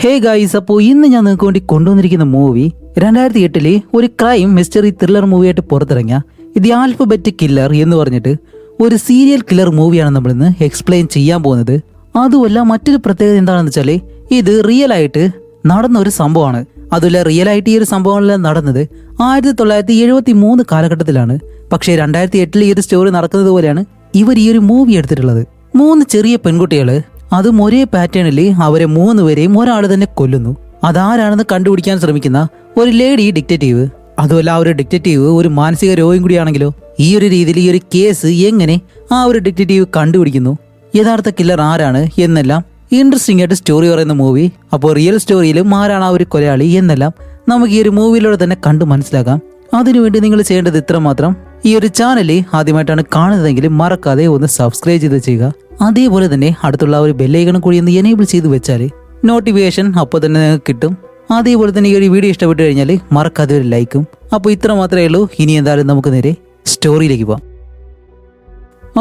Hey guys, അപ്പോൾ ഇന്ന് ഞാൻ നിങ്ങൾക്ക് വേണ്ടി കൊണ്ടുവന്നിരിക്കുന്ന മൂവി 2008 ഒരു ക്രൈം മിസ്റ്ററി ത്രില്ലർ മൂവിയായിട്ട് പുറത്തിറങ്ങിയ ദി ആൽഫബറ്റ് കില്ലർ എന്ന് പറഞ്ഞിട്ട് ഒരു സീരിയൽ കില്ലർ മൂവിയാണ് നമ്മളിന്ന് എക്സ്പ്ലെയിൻ ചെയ്യാൻ പോകുന്നത്. അതുമല്ല, മറ്റൊരു പ്രത്യേകത എന്താണെന്ന് വെച്ചാൽ ഇത് റിയൽ ആയിട്ട് നടന്ന ഒരു സംഭവമാണ്. അതുമല്ല, റിയൽ ആയിട്ട് ഈ ഒരു സംഭവമെല്ലാം നടന്നത് 1973 കാലഘട്ടത്തിലാണ്. പക്ഷേ 2008 ഈ ഒരു സ്റ്റോറി നടക്കുന്നത് പോലെയാണ് ഇവർ ഈ ഒരു മൂവി എടുത്തിട്ടുള്ളത്. 3 ചെറിയ പെൺകുട്ടികള്, അതും ഒരേ പാറ്റേണിൽ അവരെ 3 പേരെയും ഒരാൾ തന്നെ കൊല്ലുന്നു. അതാരാണെന്ന് കണ്ടുപിടിക്കാൻ ശ്രമിക്കുന്ന ഒരു ലേഡി ഡിറ്റക്റ്റീവ്. അതുമല്ല, ആ ഒരു ഡിറ്റക്റ്റീവ് ഒരു മാനസിക രോഗം കൂടിയാണെങ്കിലോ ഈ ഒരു രീതിയിൽ ഈ ഒരു കേസ് എങ്ങനെ ആ ഒരു ഡിറ്റക്റ്റീവ് കണ്ടുപിടിക്കുന്നു, യഥാർത്ഥ കില്ലർ ആരാണ് എന്നെല്ലാം ഇൻട്രസ്റ്റിംഗ് ആയിട്ട് സ്റ്റോറി പറയുന്ന മൂവി. അപ്പോൾ റിയൽ സ്റ്റോറിയിലും ആരാണ് ആ ഒരു കൊലയാളി എന്നെല്ലാം നമുക്ക് ഈ ഒരു മൂവിയിലൂടെ തന്നെ കണ്ടു മനസ്സിലാക്കാം. അതിനുവേണ്ടി നിങ്ങൾ ചെയ്യേണ്ടത് ഇത്ര മാത്രം: ഈ ഒരു ചാനൽ ആദ്യമായിട്ടാണ് കാണുന്നതെങ്കിൽ മറക്കാതെ ഒന്ന് സബ്സ്ക്രൈബ് ചെയ്ത് ചെയ്യുക. അതേപോലെ തന്നെ അടുത്തുള്ള ഒരു ബെല്ലൈക്കൺ കൂടി ഒന്ന് എനേബിൾ ചെയ്ത് വെച്ചാൽ നോട്ടിഫിക്കേഷൻ അപ്പോൾ തന്നെ നിങ്ങൾക്ക് കിട്ടും. അതേപോലെ തന്നെ ഈ ഒരു വീഡിയോ ഇഷ്ടപ്പെട്ടു കഴിഞ്ഞാൽ മറക്കാതെ ഒരു ലൈക്കും. അപ്പോൾ ഇത്ര മാത്രമേ ഉള്ളൂ. ഇനി എന്തായാലും നമുക്ക് നേരെ സ്റ്റോറിയിലേക്ക് പോവാം.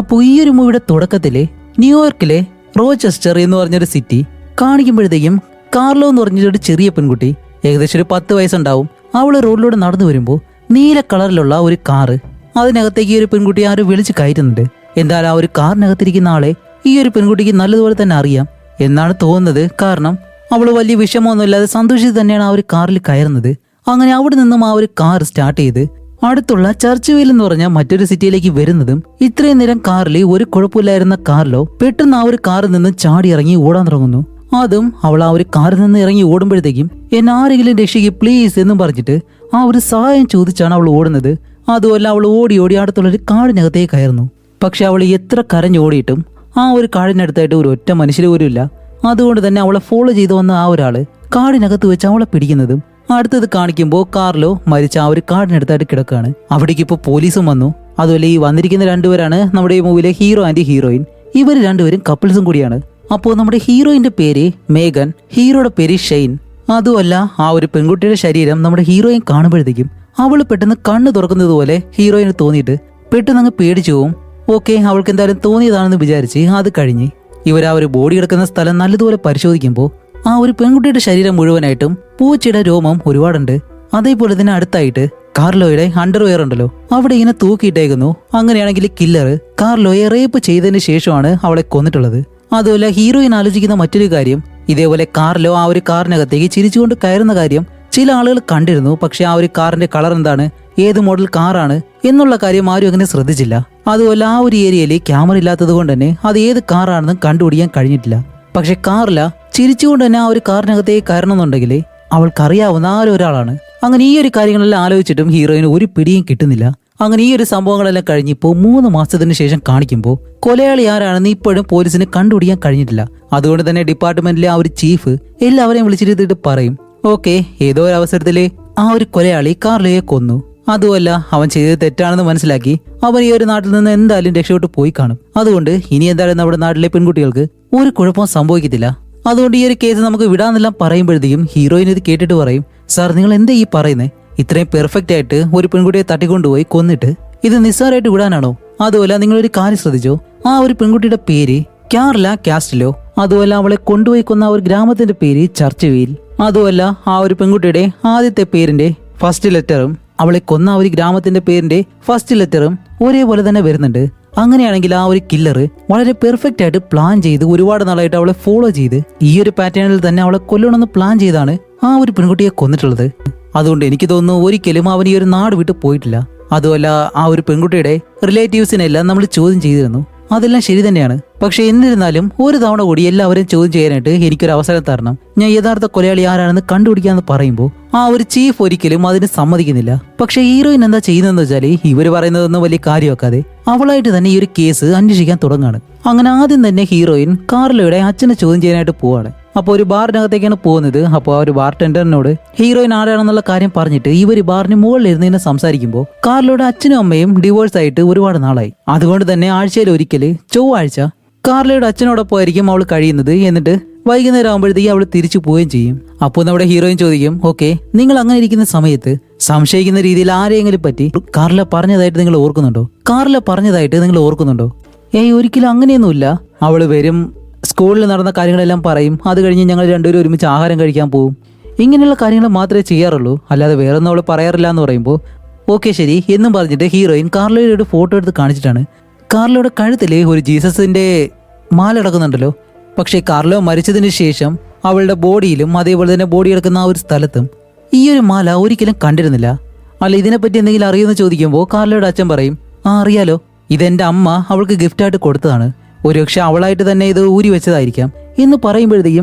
അപ്പോൾ ഈ ഒരു മൂവിയുടെ തുടക്കത്തിലെ ന്യൂയോർക്കിലെ റോച്ചെസ്റ്റർ എന്ന് പറഞ്ഞൊരു സിറ്റി കാണിക്കുമ്പോഴത്തേക്കും കാർലോ എന്ന് പറഞ്ഞൊരു ചെറിയ പെൺകുട്ടി, ഏകദേശം ഒരു 10 വയസ്സുണ്ടാവും. അവൾ റോഡിലൂടെ നടന്നു വരുമ്പോൾ നീല കളറിലുള്ള ഒരു കാറ്, അതിനകത്തേക്ക് ഈ ഒരു പെൺകുട്ടി ആരും വിളിച്ച് കയറ്റുന്നുണ്ട്. എന്തായാലും ആ ഒരു കാറിനകത്തിരിക്കുന്ന ആളെ ഈ ഒരു പെൺകുട്ടിക്ക് നല്ലതുപോലെ തന്നെ അറിയാം എന്നാണ് തോന്നുന്നത്. കാരണം അവൾ വലിയ വിഷമമൊന്നുമില്ലാതെ സന്തോഷിച്ച് തന്നെയാണ് ആ ഒരു കാറിൽ കയറുന്നത്. അങ്ങനെ അവിടെ നിന്നും ആ ഒരു കാർ സ്റ്റാർട്ട് ചെയ്ത് അടുത്തുള്ള ചർച്ചുവേൽ എന്ന് പറഞ്ഞ മറ്റൊരു സിറ്റിയിലേക്ക് വരുന്നതും ഇത്രയും നേരം കാറിൽ ഒരു കുഴപ്പമില്ലായിരുന്ന കാറിലോ പെട്ടെന്ന് ആ ഒരു കാറിൽ നിന്ന് ചാടി ഇറങ്ങി ഓടാൻ തുടങ്ങുന്നു. അതും അവൾ ആ ഒരു കാറിൽ നിന്ന് ഇറങ്ങി ഓടുമ്പോഴത്തേക്കും എന്നെ ആരെങ്കിലും രക്ഷിക്ക് പ്ലീസ് എന്നും പറഞ്ഞിട്ട് ആ ഒരു സഹായം ചോദിച്ചാണ് അവൾ ഓടുന്നത്. അതുമല്ല, അവൾ ഓടി ഓടി അടുത്തുള്ളൊരു കാടിനകത്തേക്ക് കയറുന്നു. പക്ഷെ അവൾ എത്ര കരഞ്ഞോടിയിട്ടും ആ ഒരു കാടിനടുത്തായിട്ട് ഒരു ഒറ്റ മനുഷ്യർ പോലും ഇല്ല. അതുകൊണ്ട് തന്നെ അവളെ ഫോളോ ചെയ്തു വന്ന ആ ഒരാള് കാടിനകത്ത് വെച്ച് അവളെ പിടിക്കുന്നതും അടുത്തത് കാണിക്കുമ്പോൾ കാർലോ മരിച്ച ആ ഒരു കാടിനടുത്തായിട്ട് കിടക്കുകയാണ്. അവിടേക്ക് ഇപ്പോൾ പോലീസും വന്നു. അതുപോലെ ഈ വന്നിരിക്കുന്ന 2 പേരാണ് നമ്മുടെ ഈ മൂവിയിലെ ഹീറോ ആൻഡ് ഹീറോയിൻ. ഇവർ 2 പേരും കപ്പിൾസും കൂടിയാണ്. അപ്പോൾ നമ്മുടെ ഹീറോയിന്റെ പേര് മേഗൻ, ഹീറോയുടെ പേര് ഷെയ്ൻ. അതുമല്ല, ആ ഒരു പെൺകുട്ടിയുടെ ശരീരം നമ്മുടെ ഹീറോയിൻ കാണുമ്പോഴത്തേക്കും അവൾ പെട്ടെന്ന് കണ്ണ് തുറക്കുന്നത് പോലെ ഹീറോയിന് തോന്നിയിട്ട് പെട്ടെന്ന് അങ്ങ് പേടിച്ചു പോവും. ഓക്കെ, അവൾക്ക് എന്തായാലും തോന്നിയതാണെന്ന് വിചാരിച്ച് അത് കഴിഞ്ഞ് ഇവർ ആ ഒരു ബോഡി കിടക്കുന്ന സ്ഥലം നല്ലതുപോലെ പരിശോധിക്കുമ്പോൾ ആ ഒരു പെൺകുട്ടിയുടെ ശരീരം മുഴുവനായിട്ടും പൂച്ചയുടെ രോമം ഒരുപാടുണ്ട്. അതേപോലെ തന്നെ അടുത്തായിട്ട് കാർലോയുടെ അണ്ടർവെയർ ഉണ്ടല്ലോ, അവിടെ ഇങ്ങനെ തൂക്കിയിട്ടേക്കുന്നു. അങ്ങനെയാണെങ്കിൽ കില്ലർ കാർലോയെ റേപ്പ് ചെയ്തതിന് ശേഷമാണ് അവളെ കൊന്നിട്ടുള്ളത്. അതുമല്ല, ഹീറോയിൻ ആലോചിക്കുന്ന മറ്റൊരു കാര്യം, ഇതേപോലെ കാർലോ ആ ഒരു കാറിനകത്തേക്ക് ചിരിച്ചുകൊണ്ട് കയറുന്ന കാര്യം ചില ആളുകൾ കണ്ടിരുന്നു. പക്ഷെ ആ ഒരു കാറിന്റെ കളർ എന്താണ്, ഏത് മോഡൽ കാറാണ് എന്നുള്ള കാര്യം ആരും അങ്ങനെ ശ്രദ്ധിച്ചില്ല. അതുപോലെ ആ ഒരു ഏരിയയിൽ ക്യാമറ ഇല്ലാത്തത് കൊണ്ട് തന്നെ അത് ഏത് കാറാണെന്നും കണ്ടുപിടിക്കാൻ കഴിഞ്ഞിട്ടില്ല. പക്ഷെ കാറില ചിരിച്ചുകൊണ്ട് തന്നെ ആ ഒരു കാറിനകത്തേക്ക് കയറണമെന്നുണ്ടെങ്കിൽ അവൾക്കറിയാവുന്ന ഒരാളാണ്. അങ്ങനെ ഈ ഒരു കാര്യങ്ങളെല്ലാം ആലോചിച്ചിട്ടും ഹീറോയിന് ഒരു പിടിയും കിട്ടുന്നില്ല. അങ്ങനെ ഈ ഒരു സംഭവങ്ങളെല്ലാം കഴിഞ്ഞിപ്പോൾ 3 മാസത്തിന് ശേഷം കാണിക്കുമ്പോൾ കൊലയാളി ആരാണെന്ന് ഇപ്പോഴും പോലീസിന് കണ്ടുപിടിക്കാൻ കഴിഞ്ഞിട്ടില്ല. അതുകൊണ്ട് തന്നെ ഡിപ്പാർട്ട്മെന്റിലെ ആ ഒരു ചീഫ് എല്ലാവരെയും വിളിച്ചിരുത്തിട്ട് പറയും, ഓക്കെ, ഏതോ ഒരു അവസരത്തില് ആ ഒരു കൊലയാളി കാർലോയെ കൊന്നു. അതുമല്ല, അവൻ ചെയ്തത് തെറ്റാണെന്ന് മനസ്സിലാക്കി അവൻ ഈ ഒരു നാട്ടിൽ നിന്ന് എന്തായാലും രക്ഷപ്പെട്ട് പോയി കാണും. അതുകൊണ്ട് ഇനി എന്തായാലും നമ്മുടെ നാട്ടിലെ പെൺകുട്ടികൾക്ക് ഒരു കുഴപ്പവും സംഭവിക്കത്തില്ല. അതുകൊണ്ട് ഈ ഒരു കേസ് നമുക്ക് വിടാന്നെല്ലാം പറയുമ്പോഴത്തേക്കും ഹീറോയിൻ ഇത് കേട്ടിട്ട് പറയും, സാർ, നിങ്ങൾ എന്താ ഈ പറയുന്നത്? ഇത്രയും പെർഫെക്റ്റ് ആയിട്ട് ഒരു പെൺകുട്ടിയെ തട്ടിക്കൊണ്ടുപോയി കൊന്നിട്ട് ഇത് നിസ്സാരമായിട്ട് വിടാനാണോ? അതുമല്ല, നിങ്ങളൊരു കാര്യം ശ്രദ്ധിച്ചോ, ആ ഒരു പെൺകുട്ടിയുടെ പേര് കാർല കാസ്റ്റിലോ. അതുമല്ല, അവളെ കൊണ്ടുപോയി കൊന്ന ആ ഒരു ഗ്രാമത്തിന്റെ പേര് ചർച്ചുവേൽ. അതുമല്ല, ആ ഒരു പെൺകുട്ടിയുടെ ആദ്യത്തെ പേരിന്റെ ഫസ്റ്റ് ലെറ്ററും അവളെ കൊന്ന ആ ഒരു ഗ്രാമത്തിന്റെ പേരിന്റെ ഫസ്റ്റ് ലെറ്ററും ഒരേപോലെ തന്നെ വരുന്നുണ്ട്. അങ്ങനെയാണെങ്കിൽ ആ ഒരു കില്ലർ വളരെ പെർഫെക്റ്റ് ആയിട്ട് പ്ലാൻ ചെയ്ത് ഒരുപാട് നാളായിട്ട് അവളെ ഫോളോ ചെയ്ത് ഈ ഒരു പാറ്റേണിൽ തന്നെ അവളെ കൊല്ലണമെന്ന് പ്ലാൻ ചെയ്താണ് ആ ഒരു പെൺകുട്ടിയെ കൊന്നിട്ടുള്ളത്. അതുകൊണ്ട് എനിക്ക് തോന്നുന്നു ഒരിക്കലും അവൻ ഈ ഒരു നാട് വിട്ട് പോയിട്ടില്ല. അതുമല്ല, ആ ഒരു പെൺകുട്ടിയുടെ റിലേറ്റീവ്സിനെല്ലാം നമ്മൾ ചോദ്യം ചെയ്തിരുന്നു. അതെല്ലാം ശരി തന്നെയാണ്. പക്ഷെ എന്നിരുന്നാലും ഒരു തവണ കൂടി എല്ലാവരും ചോദ്യം ചെയ്യാനായിട്ട് എനിക്കൊരു അവസരം തരണം. ഞാൻ യഥാർത്ഥ കൊലയാളി ആരാണെന്ന് കണ്ടുപിടിക്കാന്ന് പറയുമ്പോൾ ആ ഒരു ചീഫ് ഒരിക്കലും അതിന് സമ്മതിക്കുന്നില്ല. പക്ഷെ ഹീറോയിൻ എന്താ ചെയ്യുന്നതെന്ന് വെച്ചാൽ ഇവര് പറയുന്നതൊന്നും വലിയ കാര്യമാക്കാതെ അവളായിട്ട് തന്നെ ഈ ഒരു കേസ് അന്വേഷിക്കാൻ തുടങ്ങാണ്. അങ്ങനെ ആദ്യം തന്നെ ഹീറോയിൻ കാർലോയുടെ അച്ഛനെ ചോദ്യം ചെയ്യാനായിട്ട് പോവാണ്. അപ്പോൾ ഒരു ബാറിനകത്തേക്കാണ് പോകുന്നത്. അപ്പോൾ ആ ഒരു ബാർ ടെൻഡറിനോട് ഹീറോയിൻ ആരാണെന്നുള്ള കാര്യം പറഞ്ഞിട്ട് ഇവര് ബാറിന് മുകളിലിരുന്ന് ഇങ്ങനെ സംസാരിക്കുമ്പോൾ കാർലോയുടെ അച്ഛനും അമ്മയും ഡിവോഴ്സ് ആയിട്ട് ഒരുപാട് നാളായി. അതുകൊണ്ട് തന്നെ ആഴ്ചയിൽ ഒരിക്കൽ ചൊവ്വാഴ്ച കാർലോയുടെ അച്ഛനോടൊപ്പം ആയിരിക്കും അവൾ കഴിയുന്നത്. എന്നിട്ട് വൈകുന്നേരം ആകുമ്പോഴത്തേക്ക് അവൾ തിരിച്ചു പോവുകയും ചെയ്യും. അപ്പോൾ നമ്മുടെ ഹീറോയിൻ ചോദിക്കും, ഓക്കെ, നിങ്ങൾ അങ്ങനെ ഇരിക്കുന്ന സമയത്ത് സംശയിക്കുന്ന രീതിയിൽ ആരെയെങ്കിലും പറ്റി കാർല പറഞ്ഞതായിട്ട് നിങ്ങൾ ഓർക്കുന്നുണ്ടോ? കാർല പറഞ്ഞതായിട്ട് നിങ്ങൾ ഓർക്കുന്നുണ്ടോ? ഒരിക്കലും അങ്ങനെയൊന്നുമില്ല. അവൾ വരും, സ്കൂളിൽ നടന്ന കാര്യങ്ങളെല്ലാം പറയും. അത് കഴിഞ്ഞ് ഞങ്ങൾ രണ്ടുപേരും ഒരുമിച്ച് ആഹാരം കഴിക്കാൻ പോകും. ഇങ്ങനെയുള്ള കാര്യങ്ങൾ മാത്രമേ ചെയ്യാറുള്ളൂ, അല്ലാതെ വേറൊന്നും അവൾ പറയാറില്ല എന്ന് പറയുമ്പോൾ ഓക്കെ ശരി എന്നും പറഞ്ഞിട്ട് ഹീറോയിൻ കാർലോയുടെ ഒരു ഫോട്ടോ എടുത്ത് കാണിച്ചിട്ടാണ് കാർലോയുടെ കഴുത്തിൽ ഒരു ജീസസിന്റെ മാല അടക്കുന്നുണ്ടല്ലോ. പക്ഷേ കാർലോ മരിച്ചതിന് ശേഷം അവളുടെ ബോഡിയിലും അതേപോലെ തന്നെ ബോഡി കിടക്കുന്ന ആ ഒരു സ്ഥലത്തും ഈ ഒരു മാല ഒരിക്കലും കണ്ടിരുന്നില്ല. അല്ല, ഇതിനെപ്പറ്റി എന്തെങ്കിലും അറിയുമെന്ന് ചോദിക്കുമ്പോൾ കാർലോയുടെ അച്ഛൻ പറയും, അറിയാലോ, ഇതെന്റെ അമ്മ അവൾക്ക് ഗിഫ്റ്റായിട്ട് കൊടുത്തതാണ്, ഒരുപക്ഷെ അവളായിട്ട് തന്നെ ഇത് ഊരി വെച്ചതായിരിക്കാം എന്ന്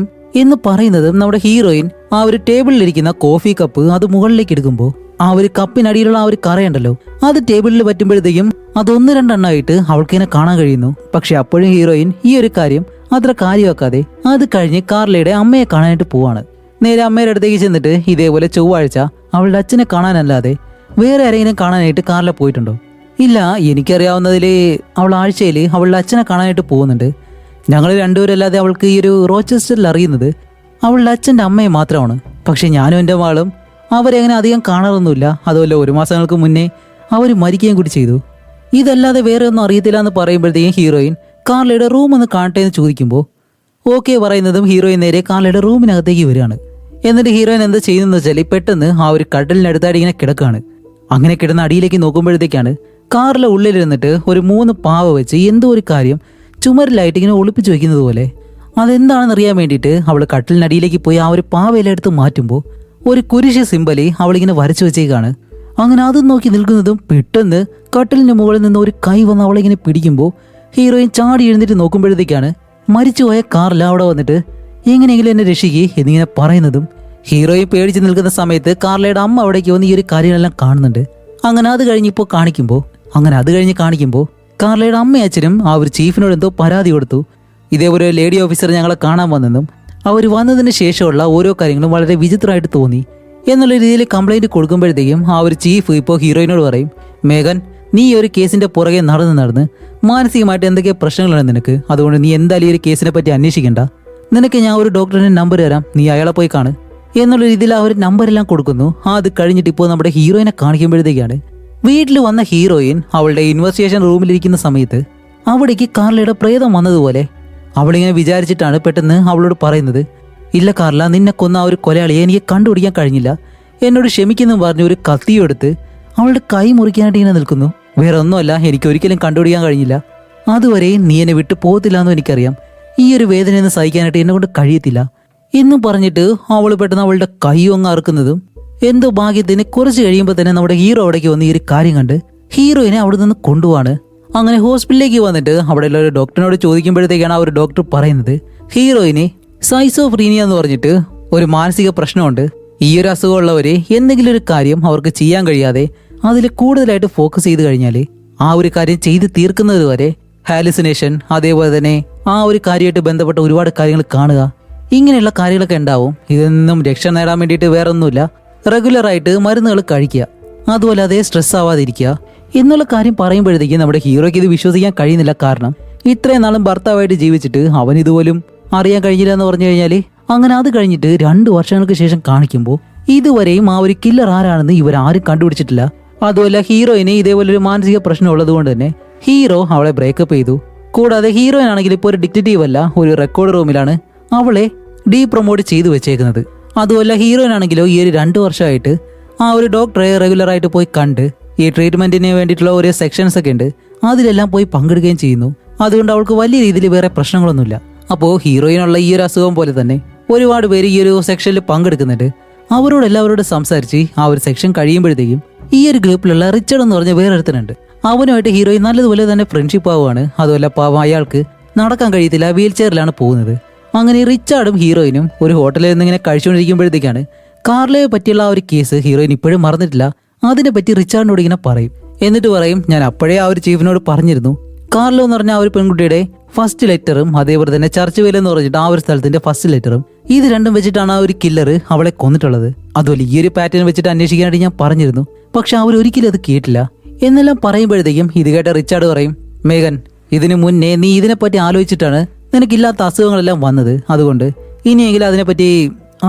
പറയുന്നതും നമ്മുടെ ഹീറോയിൻ ആ ഒരു ടേബിളിലിരിക്കുന്ന കോഫി കപ്പ് അത് മുകളിലേക്ക് എടുക്കുമ്പോൾ ആ ഒരു കപ്പിനടിയിലുള്ള ആ ഒരു കറയുണ്ടല്ലോ അത് ടേബിളിൽ പറ്റുമ്പോഴത്തേക്കും അതൊന്ന് രണ്ടെണ്ണമായിട്ട് അവൾക്കിങ്ങനെ കാണാൻ കഴിയുന്നു. പക്ഷെ അപ്പോഴും ഹീറോയിൻ ഈ ഒരു കാര്യം അത്ര കാര്യമാക്കാതെ അത് കഴിഞ്ഞ് കാർലയുടെ അമ്മയെ കാണാനായിട്ട് പോവാണ്. നേരെ അമ്മയുടെ അടുത്തേക്ക് ചെന്നിട്ട് ഇതേപോലെ ചൊവ്വാഴ്ച അവളുടെ അച്ഛനെ കാണാനല്ലാതെ വേറെ ആരെങ്കിലും കാണാനായിട്ട് കാർല പോയിട്ടുണ്ടോ? ഇല്ല, എനിക്കറിയാവുന്നതിൽ അവൾ ആഴ്ചയിൽ അവളുടെ അച്ഛനെ കാണാനായിട്ട് പോകുന്നുണ്ട്. ഞങ്ങൾ രണ്ടുപേരല്ലാതെ അവൾക്ക് ഈ ഒരു റോച്ചസ്റ്ററിൽ അറിയുന്നത് അവളുടെ അച്ഛൻ്റെ അമ്മയെ മാത്രമാണ്. പക്ഷെ ഞാനും എൻ്റെ മകളും അവരെ അങ്ങനെ അധികം കാണാറൊന്നുമില്ല. അതുപോലെ 1 മാസങ്ങൾക്ക് മുന്നേ അവർ മരിക്കുകയും കൂടി ചെയ്തു. ഇതല്ലാതെ വേറെ ഒന്നും അറിയത്തില്ല എന്ന് പറയുമ്പോഴത്തേക്കും ഹീറോയിൻ കാർലയുടെ റൂം ഒന്ന് കാണട്ടെ എന്ന് ചോദിക്കുമ്പോൾ ഓക്കെ പറയുന്നതും ഹീറോയിൻ നേരെ കാർലയുടെ റൂമിനകത്തേക്ക് വരികയാണ്. എന്നിട്ട് ഹീറോയിൻ എന്താ ചെയ്യുന്നതെന്ന് വെച്ചാൽ പെട്ടെന്ന് ആ ഒരു കടലിനടുത്തായിട്ട് ഇങ്ങനെ കിടക്കുകയാണ്. അങ്ങനെ കിടന്ന അടിയിലേക്ക് നോക്കുമ്പോഴത്തേക്കാണ് കാറിലെ ഉള്ളിലിരുന്നിട്ട് ഒരു 3 പാവ വെച്ച് എന്തോ ഒരു കാര്യം ചുമരിലായിട്ട് ഇങ്ങനെ ഒളിപ്പിച്ചു വെക്കുന്നത് പോലെ. അതെന്താണെന്ന് അറിയാൻ വേണ്ടിയിട്ട് അവൾ കട്ടിലിനടിയിലേക്ക് പോയി ആ ഒരു പാവയില എടുത്ത് മാറ്റുമ്പോൾ ഒരു കുരിശ് സിമ്പലി അവളിങ്ങനെ വരച്ചു വെച്ചേക്കാണ്. അങ്ങനെ അതും നോക്കി നിൽക്കുന്നതും പെട്ടെന്ന് കട്ടിലിന് മുകളിൽ നിന്ന് ഒരു കൈ വന്ന് അവളിങ്ങനെ പിടിക്കുമ്പോൾ ഹീറോയിൻ ചാടി എഴുന്നിട്ട് നോക്കുമ്പോഴത്തേക്കാണ് മരിച്ചുപോയ കാറിൽ അവിടെ വന്നിട്ട് എങ്ങനെയെങ്കിലും എന്നെ രക്ഷിക്കേ എന്നിങ്ങനെ പറയുന്നതും ഹീറോയിൻ പേടിച്ച് നിൽക്കുന്ന സമയത്ത് കാർലയുടെ അമ്മ അവിടേക്ക് വന്ന് ഈ ഒരു കാര്യങ്ങളെല്ലാം കാണുന്നുണ്ട്. അങ്ങനെ അത് കഴിഞ്ഞ് കാണിക്കുമ്പോൾ കാർലയുടെ അമ്മയും അച്ഛനും ആ ഒരു ചീഫിനോട് എന്തോ പരാതി കൊടുത്തു. ഇതേപോലെ ഒരു ലേഡി ഓഫീസർ ഞങ്ങളെ കാണാൻ വന്നെന്നും അവർ വന്നതിന് ശേഷമുള്ള ഓരോ കാര്യങ്ങളും വളരെ വിചിത്രമായിട്ട് തോന്നി എന്നുള്ള രീതിയിൽ കംപ്ലൈന്റ് കൊടുക്കുമ്പോഴത്തേക്കും ആ ഒരു ചീഫ് ഇപ്പോൾ ഹീറോയിനോട് പറയും, മേഘൻ, നീ ഈ ഒരു കേസിന്റെ പുറകെ നടന്ന് മാനസികമായിട്ട് എന്തൊക്കെ പ്രശ്നങ്ങളാണ് നിനക്ക്, അതുകൊണ്ട് നീ എന്തായാലും ഈ ഒരു കേസിനെ പറ്റി അന്വേഷിക്കണ്ട, നിനക്ക് ഞാൻ ഒരു ഡോക്ടറിന്റെ നമ്പർ തരാം, നീ അയാളെ പോയി കാണ് എന്നുള്ള രീതിയിൽ ആ ഒരു നമ്പരെല്ലാം കൊടുക്കുന്നു. അത് കഴിഞ്ഞിട്ട് ഇപ്പോൾ നമ്മുടെ ഹീറോയിനെ കാണിക്കുമ്പോഴത്തേക്കാണ് വീട്ടിൽ വന്ന ഹീറോയിൻ അവളുടെ ഇൻവെസ്റ്റിഗേഷൻ റൂമിലിരിക്കുന്ന സമയത്ത് അവിടേക്ക് കാർലയുടെ പ്രേതം വന്നതുപോലെ അവളിങ്ങനെ വിചാരിച്ചിട്ടാണ് പെട്ടെന്ന് അവളോട് പറയുന്നത്, ഇല്ല കാർല, നിന്നെ കൊന്ന ആ ഒരു കൊലയാളിയെ എനിക്ക് കണ്ടുപിടിക്കാൻ കഴിഞ്ഞില്ല, എന്നോട് ക്ഷമിക്കുന്നു പറഞ്ഞ് ഒരു കത്തിയെടുത്ത് അവളുടെ കൈ മുറിക്കാനായിട്ട് ഇങ്ങനെ നിൽക്കുന്നു. വേറെ ഒന്നുമല്ല, എനിക്ക് ഒരിക്കലും കണ്ടുപിടിക്കാൻ കഴിഞ്ഞില്ല, അതുവരെ നീ എന്നെ വിട്ടു പോകത്തില്ല എന്നും എനിക്കറിയാം, ഈ ഒരു വേദനയൊന്നും സഹിക്കാനായിട്ട് എന്നെ കൊണ്ട് കഴിയത്തില്ല എന്നും പറഞ്ഞിട്ട് അവൾ പെട്ടെന്ന് അവളുടെ കൈ അങ്ങ് അറുക്കുന്നതും എന്തോ ഭാഗ്യത്തിന് കുറച്ച് കഴിയുമ്പോൾ തന്നെ നമ്മുടെ ഹീറോ അവിടേക്ക് വന്ന് ഈ ഒരു കാര്യം കണ്ട് ഹീറോയിനെ അവിടെ നിന്ന് കൊണ്ടുപോവാണ്. അങ്ങനെ ഹോസ്പിറ്റലിലേക്ക് വന്നിട്ട് അവിടെയുള്ള ഒരു ഡോക്ടറിനോട് ചോദിക്കുമ്പോഴത്തേക്കാണ് ആ ഒരു ഡോക്ടർ പറയുന്നത് ഹീറോയിനെ സൈസോഫ്രീനിയ എന്ന് പറഞ്ഞിട്ട് ഒരു മാനസിക പ്രശ്നമുണ്ട്. ഈ ഒരു അസുഖമുള്ളവര് എന്തെങ്കിലും ഒരു കാര്യം അവർക്ക് ചെയ്യാൻ കഴിയാതെ അതിൽ കൂടുതലായിട്ട് ഫോക്കസ് ചെയ്ത് കഴിഞ്ഞാൽ ആ ഒരു കാര്യം ചെയ്ത് തീർക്കുന്നത് വരെ ഹാലുസിനേഷൻ, അതേപോലെ തന്നെ ആ ഒരു കാര്യമായിട്ട് ബന്ധപ്പെട്ട ഒരുപാട് കാര്യങ്ങൾ കാണുക, ഇങ്ങനെയുള്ള കാര്യങ്ങളൊക്കെ ഉണ്ടാവും. ഇതൊന്നും രക്ഷ നേടാൻ വേണ്ടിയിട്ട് വേറെ ഒന്നുമില്ല, റെഗുലറായിട്ട് മരുന്നുകൾ കഴിക്കുക, അതുപോലെ അതേ സ്ട്രെസ് ആവാതിരിക്കുക എന്നുള്ള കാര്യം പറയുമ്പോഴത്തേക്കും നമ്മുടെ ഹീറോയ്ക്ക് ഇത് വിശ്വസിക്കാൻ കഴിയുന്നില്ല. കാരണം ഇത്രയും നാളും ഭർത്താവായിട്ട് ജീവിച്ചിട്ട് അവൻ ഇതുപോലും അറിയാൻ കഴിഞ്ഞില്ല എന്ന് പറഞ്ഞു കഴിഞ്ഞാൽ. അങ്ങനെ അത് കഴിഞ്ഞിട്ട് 2 വർഷങ്ങൾക്ക് ശേഷം കാണിക്കുമ്പോൾ ഇതുവരെയും ആ ഒരു കില്ലർ ആരാണെന്ന് ഇവരാരും കണ്ടുപിടിച്ചിട്ടില്ല. അതുമല്ല ഹീറോയിന് ഇതേപോലെ ഒരു മാനസിക പ്രശ്നം ഉള്ളത് കൊണ്ട് തന്നെ ഹീറോ അവളെ ബ്രേക്കപ്പ് ചെയ്തു. കൂടാതെ ഹീറോയിൻ ആണെങ്കിൽ ഇപ്പോൾ ഒരു ഡിറ്റക്റ്റീവ് അല്ല, ഒരു റെക്കോർഡ് റൂമിലാണ് അവളെ പ്രൊമോട്ട് ചെയ്തു വെച്ചേക്കുന്നത്. അതുമല്ല ഹീറോയിൻ ആണെങ്കിലോ ഈ ഒരു 2 വർഷമായിട്ട് ആ ഒരു ഡോക്ടറെ റെഗുലറായിട്ട് പോയി കണ്ട് ഈ ട്രീറ്റ്മെന്റിന് വേണ്ടിയിട്ടുള്ള ഓരോ സെക്ഷൻസ് ഒക്കെ ഉണ്ട്, അതിലെല്ലാം പോയി പങ്കെടുക്കുകയും ചെയ്യുന്നു. അതുകൊണ്ട് അവൾക്ക് വലിയ രീതിയിൽ വേറെ പ്രശ്നങ്ങളൊന്നുമില്ല. അപ്പോൾ ഹീറോയിനുള്ള ഈ ഒരു അസുഖം പോലെ തന്നെ ഒരുപാട് പേര് ഈ ഒരു സെക്ഷനിൽ പങ്കെടുക്കുന്നുണ്ട്. അവരോടെല്ലാവരോടും സംസാരിച്ച് ആ ഒരു സെക്ഷൻ കഴിയുമ്പോഴത്തേക്കും ഈ ഒരു ഗ്രൂപ്പിലുള്ള റിച്ചർഡ് എന്ന് പറഞ്ഞ വേറൊരുത്തനുണ്ട്, അവനുമായിട്ട് ഹീറോയിൻ നല്ലതുപോലെ തന്നെ ഫ്രണ്ട്ഷിപ്പ് ആവുകയാണ്. അതുപോലെ പാവം അയാൾക്ക് നടക്കാൻ കഴിയത്തില്ല, വീൽ ചെയറിലാണ് പോകുന്നത്. അങ്ങനെ റിച്ചാർഡും ഹീറോയിനും ഒരു ഹോട്ടലിൽ നിന്ന് ഇങ്ങനെ കഴിച്ചുകൊണ്ടിരിക്കുമ്പോഴത്തേക്കാണ് കാർലയെ പറ്റിയുള്ള ആ ഒരു കേസ് ഹീറോയിൻ ഇപ്പോഴും മറന്നിട്ടില്ല. അതിനെപ്പറ്റി റിച്ചാർഡിനോട് ഇങ്ങനെ പറയും. എന്നിട്ട് പറയും, ഞാൻ അപ്പോഴേ ആ ഒരു ചീഫിനോട് പറഞ്ഞിരുന്നു, കാർലോ എന്ന് പറഞ്ഞ ആ ഒരു പെൺകുട്ടിയുടെ ഫസ്റ്റ് ലെറ്ററും അതേപോലെ തന്നെ ചർച്ച് വേല എന്ന് പറഞ്ഞിട്ട് ആ ഒരു സ്ഥലത്തിന്റെ ഫസ്റ്റ് ലെറ്ററും ഇത് രണ്ടും വെച്ചിട്ടാണ് ആ ഒരു കില്ലർ അവളെ കൊന്നിട്ടുള്ളത്. അതുപോലെ ഈ ഒരു പാറ്റേൺ വെച്ചിട്ട് അന്വേഷിക്കാനായിട്ട് ഞാൻ പറഞ്ഞിരുന്നു, പക്ഷെ അവർ ഒരിക്കലും അത് കേട്ടില്ല എന്നെല്ലാം പറയുമ്പോഴത്തേക്കും ഇത് കേട്ട റിച്ചാർഡ് പറയും, മേഘൻ, ഇതിനു മുന്നേ നീ ഇതിനെപ്പറ്റി ആലോചിച്ചിട്ടാണ് നിനക്കില്ലാത്ത അസുഖങ്ങളെല്ലാം വന്നത്, അതുകൊണ്ട് ഇനിയെങ്കിലും അതിനെപ്പറ്റി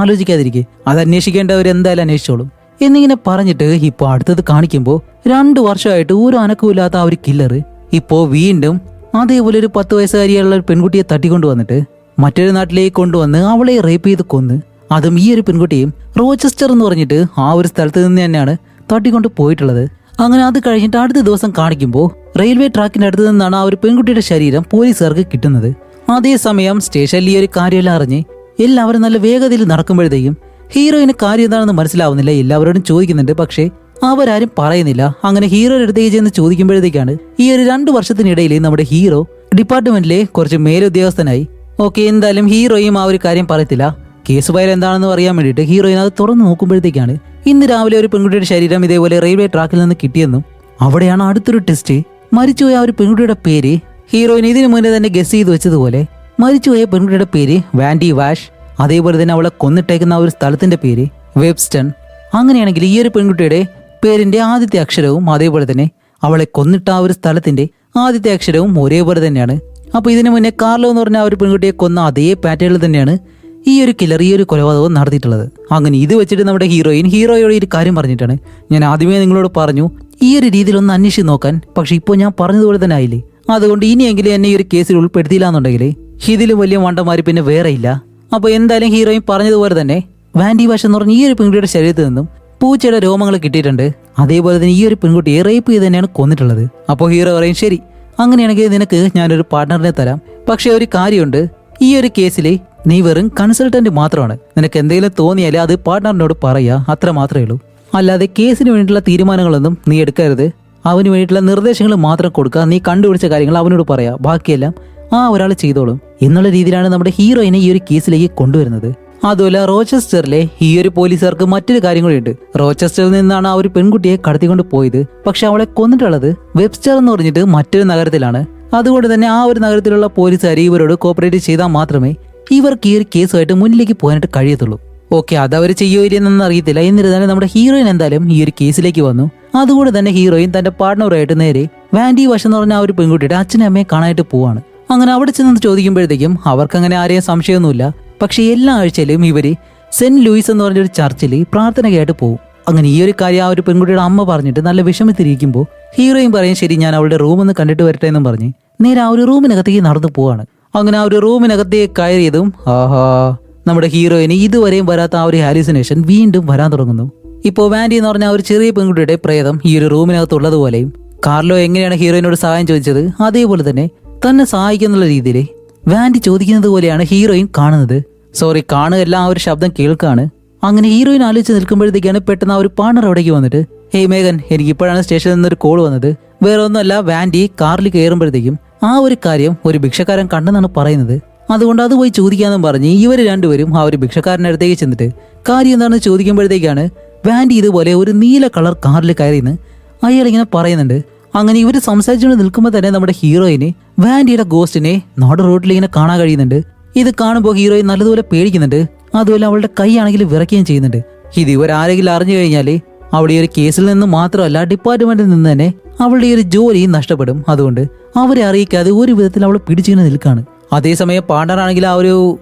ആലോചിക്കാതിരിക്കെ, അത് അന്വേഷിക്കേണ്ടവർ എന്തായാലും അന്വേഷിച്ചോളും എന്നിങ്ങനെ പറഞ്ഞിട്ട് ഇപ്പോൾ അടുത്തത് കാണിക്കുമ്പോൾ 2 വർഷമായിട്ട് ഒരു അനക്കമില്ലാത്ത ആ ഒരു കില്ലർ ഇപ്പോൾ വീണ്ടും അതേപോലെ ഒരു 10 വയസ്സുകാരിയുള്ള ഒരു പെൺകുട്ടിയെ തട്ടിക്കൊണ്ടു വന്നിട്ട് മറ്റൊരു നാട്ടിലേക്ക് കൊണ്ടുവന്ന് അവളെ റേപ്പ് ചെയ്ത് കൊന്ന്. അതും ഈ ഒരു പെൺകുട്ടിയും റോച്ചസ്റ്റർ എന്ന് പറഞ്ഞിട്ട് ആ ഒരു സ്ഥലത്ത് നിന്ന് തന്നെയാണ് തട്ടിക്കൊണ്ട് പോയിട്ടുള്ളത്. അങ്ങനെ അത് കഴിഞ്ഞിട്ട് അടുത്ത ദിവസം കാണിക്കുമ്പോൾ റെയിൽവേ ട്രാക്കിന്റെ അടുത്ത് നിന്നാണ് ആ ഒരു പെൺകുട്ടിയുടെ ശരീരം പോലീസുകാർക്ക് കിട്ടുന്നത്. അതേസമയം സ്റ്റേഷനിൽ ഈ ഒരു കാര്യമെല്ലാം അറിഞ്ഞ് എല്ലാവരും നല്ല വേഗതയിൽ നടക്കുമ്പോഴത്തേക്കും ഹീറോയിന് കാര്യം എന്താണെന്ന് മനസ്സിലാവുന്നില്ല. എല്ലാവരോടും ചോദിക്കുന്നുണ്ട്, പക്ഷേ അവരാരും പറയുന്നില്ല. അങ്ങനെ ഹീറോയുടെ അടുത്തേക്ക് ചെന്ന് ചോദിക്കുമ്പോഴത്തേക്കാണ് ഈ ഒരു 2 വർഷത്തിനിടയിൽ നമ്മുടെ ഹീറോ ഡിപ്പാർട്ട്മെന്റിലെ കുറച്ച് മേലുദ്യോഗസ്ഥനായി. ഓക്കെ, എന്തായാലും ഹീറോയും ആ ഒരു കാര്യം പറയത്തില്ല. കേസ് ഫയൽ എന്താണെന്ന് അറിയാൻ വേണ്ടിയിട്ട് ഹീറോയിൻ അത് തുറന്നു നോക്കുമ്പോഴത്തേക്കാണ് ഇന്ന് രാവിലെ ഒരു പെൺകുട്ടിയുടെ ശരീരം ഇതേപോലെ റെയിൽവേ ട്രാക്കിൽ നിന്ന് കിട്ടിയെന്നും അവിടെയാണ് അടുത്തൊരു ടെസ്റ്റ്. മരിച്ചുപോയ ആ ഒരു പെൺകുട്ടിയുടെ പേര് ഹീറോയിൻ ഇതിനു മുന്നേ തന്നെ ഗസ് ചെയ്ത് വെച്ചതുപോലെ മരിച്ചുപോയ പെൺകുട്ടിയുടെ പേര് വാൻഡി വാഷ്. അതേപോലെ തന്നെ അവളെ കൊന്നിട്ടേക്കുന്ന ആ ഒരു സ്ഥലത്തിന്റെ പേര് വെബ്സ്റ്റൺ. അങ്ങനെയാണെങ്കിൽ ഈ ഒരു പെൺകുട്ടിയുടെ പേരിന്റെ ആദ്യത്തെ അക്ഷരവും അതേപോലെ തന്നെ അവളെ കൊന്നിട്ട ആ ഒരു സ്ഥലത്തിന്റെ ആദ്യത്തെ അക്ഷരവും ഒരേപോലെ തന്നെയാണ്. അപ്പൊ ഇതിനു മുന്നേ കാർലോ എന്ന് പറഞ്ഞ ആ ഒരു പെൺകുട്ടിയെ കൊന്ന അതേ പാറ്റേണിൽ തന്നെയാണ് ഈ ഒരു കില്ലർ ഈ ഒരു കൊലപാതകം നടത്തിയിട്ടുള്ളത്. അങ്ങനെ ഇത് വെച്ചിട്ട് നമ്മുടെ ഹീറോയോട് ഈ കാര്യം പറഞ്ഞിട്ടാണ്, ഞാൻ ആദ്യമേ നിങ്ങളോട് പറഞ്ഞു ഈ ഒരു രീതിയിലൊന്ന് അന്വേഷിച്ച് നോക്കാൻ, പക്ഷെ ഇപ്പോൾ ഞാൻ പറഞ്ഞതുപോലെ തന്നെ ആയില്ലേ, അതുകൊണ്ട് ഇനിയെങ്കിലും എന്നെ ഈ ഒരു കേസിൽ ഉൾപ്പെടുത്തിയില്ല എന്നുണ്ടെങ്കിൽ ഇതിലും വലിയ മണ്ടന്മാര് പിന്നെ വേറെ ഇല്ല. അപ്പൊ എന്തായാലും ഹീറോയിൻ പറഞ്ഞതുപോലെ തന്നെ വാൻഡി വാഷ് എന്ന് പറഞ്ഞ ഈ ഒരു പെൺകുട്ടിയുടെ ശരീരത്തിൽ നിന്നും പൂച്ചയുടെ രോമങ്ങൾ കിട്ടിയിട്ടുണ്ട്. അതേപോലെ തന്നെ ഈ ഒരു പെൺകുട്ടിയെ റേപ്പ് ചെയ്ത് തന്നെയാണ് കൊന്നിട്ടുള്ളത്. അപ്പോൾ ഹീറോ പറയും, ശരി അങ്ങനെയാണെങ്കിൽ നിനക്ക് ഞാനൊരു പാർട്ട്ണറിനെ തരാം, പക്ഷെ ഒരു കാര്യമുണ്ട്, ഈ ഒരു കേസിൽ നീ വെറും കൺസൾട്ടന്റ് മാത്രമാണ്. നിനക്ക് എന്തെങ്കിലും തോന്നിയാൽ അത് പാർട്ട്ണറിനോട് പറയുക, അത്ര മാത്രമേ ഉള്ളൂ. അല്ലാതെ കേസിന് വേണ്ടിയിട്ടുള്ള തീരുമാനങ്ങളൊന്നും നീ എടുക്കരുത്. അവന് വേണ്ടിയിട്ടുള്ള നിർദ്ദേശങ്ങൾ മാത്രം കൊടുക്കുക. നീ കണ്ടുപിടിച്ച കാര്യങ്ങൾ അവനോട് പറയാ, ബാക്കിയെല്ലാം ആ ഒരാൾ ചെയ്തോളും എന്നുള്ള രീതിയിലാണ് നമ്മുടെ ഹീറോയിനെ ഈ ഒരു കേസിലേക്ക് കൊണ്ടുവരുന്നത്. അതുപോലെ റോച്ചസ്റ്ററിലെ ഈ ഒരു പോലീസുകാർക്ക് മറ്റൊരു കാര്യം കൂടിയുണ്ട്. റോച്ചസ്റ്ററിൽ നിന്നാണ് ആ ഒരു പെൺകുട്ടിയെ കടത്തിക്കൊണ്ട് പോയത്, പക്ഷെ അവളെ കൊന്നിട്ടുള്ളത് വെബ്സ്റ്റർ എന്ന് പറഞ്ഞിട്ട് മറ്റൊരു നഗരത്തിലാണ്. അതുകൊണ്ട് തന്നെ ആ ഒരു നഗരത്തിലുള്ള പോലീസുകാർ ഇവരോട് കോപ്പറേറ്റ് ചെയ്താൽ മാത്രമേ ഇവർക്ക് ഈ ഒരു കേസുമായിട്ട് മുന്നിലേക്ക് പോകാനായിട്ട് കഴിയത്തുള്ളൂ. ഓക്കെ, അതവർ ചെയ്യുമോ ഇല്ലെന്നൊന്നും അറിയത്തില്ല. എന്നിരുന്നാലും നമ്മുടെ ഹീറോയിൻ എന്തായാലും ഈ ഒരു കേസിലേക്ക് വന്നു. അതുകൊണ്ട് തന്നെ ഹീറോയിൻ തന്റെ പാർട്ട്ണറുമായിട്ട് നേരെ വാൻഡി വാഷ് എന്ന് പറഞ്ഞ ആ ഒരു പെൺകുട്ടിയുടെ അച്ഛനും അമ്മയെ കാണാനായിട്ട് പോവാണ്. അങ്ങനെ അവിടെ ചെന്ന് ചോദിക്കുമ്പോഴത്തേക്കും അവർക്കങ്ങനെ ആരെയും സംശയമൊന്നുമില്ല. പക്ഷെ എല്ലാ ആഴ്ചയിലും ഇവര് സെന്റ് ലൂയിസ് എന്ന് പറഞ്ഞൊരു ചർച്ചിൽ പ്രാർത്ഥനയ്ക്കായിട്ട് പോകും. അങ്ങനെ ഈ ഒരു കാര്യം ആ ഒരു പെൺകുട്ടിയുടെ അമ്മ പറഞ്ഞിട്ട് നല്ല വിഷമത്തിരിക്കുമ്പോൾ ഹീറോയിൻ പറയും, ശരി ഞാൻ അവളുടെ റൂമൊന്ന് കണ്ടിട്ട് വരട്ടെ എന്നും പറഞ്ഞ് നേരെ ആ ഒരു റൂമിനകത്തേക്ക് നടന്നു പോവാണ്. അങ്ങനെ ആ ഒരു റൂമിനകത്തേക്ക് കയറിയതും ആഹാ, നമ്മുടെ ഹീറോയിന് ഇതുവരെയും വരാത്ത ആ ഒരു ഹാലുസിനേഷൻ വീണ്ടും വരാൻ തുടങ്ങുന്നു. ഇപ്പോൾ വാൻഡി എന്ന് പറഞ്ഞ ആ ഒരു ചെറിയ പെൺകുട്ടിയുടെ പ്രേതം ഈ ഒരു റൂമിനകത്തുള്ളതുപോലെയും കാർലോ എങ്ങനെയാണ് ഹീറോയിനോട് സഹായം ചോദിച്ചത് അതേപോലെ തന്നെ തന്നെ സഹായിക്കുന്നുള്ള രീതിയിൽ വാൻഡി ചോദിക്കുന്നത് പോലെയാണ് ഹീറോയിൻ കാണുന്നത്. കാണുകയല്ല, ആ ഒരു ശബ്ദം കേൾക്കാണ്. അങ്ങനെ ഹീറോയിൻ ആലോചിച്ച് നിൽക്കുമ്പോഴത്തേക്കാണ് പെട്ടെന്ന് ആ ഒരു പാർട്ണർ അവിടേക്ക് വന്നിട്ട്, ഹേയ് മേഘൻ, എനിക്കിപ്പോഴാണ് സ്റ്റേഷനിൽ നിന്നൊരു കോൾ വന്നത്. വേറെ ഒന്നുമല്ല, വാൻഡി കാറിൽ കയറുമ്പോഴത്തേക്കും ആ ഒരു കാര്യം ഒരു ഭിക്ഷക്കാരൻ കണ്ടെന്നാണ് പറയുന്നത്. അതുകൊണ്ട് അത് പോയി ചോദിക്കാന്നും പറഞ്ഞ് ഇവർ രണ്ടുപേരും ആ ഒരു ഭിക്ഷക്കാരൻ്റെ അടുത്തേക്ക് ചെന്നിട്ട് കാര്യം എന്താണെന്ന് ചോദിക്കുമ്പോഴത്തേക്കാണ് വാൻഡി ഇതുപോലെ ഒരു നീല കളർ കാറിൽ കയറിയെന്ന് അയാളിങ്ങനെ പറയുന്നുണ്ട്. അങ്ങനെ ഇവർ സംസാരിച്ചുകൊണ്ട് നിൽക്കുമ്പോൾ തന്നെ നമ്മുടെ ഹീറോയിന് വാൻഡിയുടെ ഗോസ്റ്റിനെ നാട് റോഡിൽ ഇങ്ങനെ കാണാൻ കഴിയുന്നുണ്ട്. ഇത് കാണുമ്പോൾ ഹീറോയിൻ നല്ലതുപോലെ പേടിക്കുന്നുണ്ട്. അതുപോലെ അവളുടെ കൈയാണെങ്കിൽ വിറയ്ക്കുകയും ചെയ്യുന്നുണ്ട്. ഇത് ഇവരാരെങ്കിലും അറിഞ്ഞു കഴിഞ്ഞാൽ അവളുടെ ഈ ഒരു കേസിൽ നിന്ന് മാത്രമല്ല ഡിപ്പാർട്ട്മെന്റിൽ നിന്ന് തന്നെ അവളുടെ ഈ ഒരു ജോലി നഷ്ടപ്പെടും. അതുകൊണ്ട് അവരെ അറിയിക്കാതെ ഒരു വിധത്തിൽ അവൾ പിടിച്ചിങ്ങനെ നിൽക്കാണ്. അതേസമയം പാർട്ണറാണെങ്കിൽ ആ ഒരു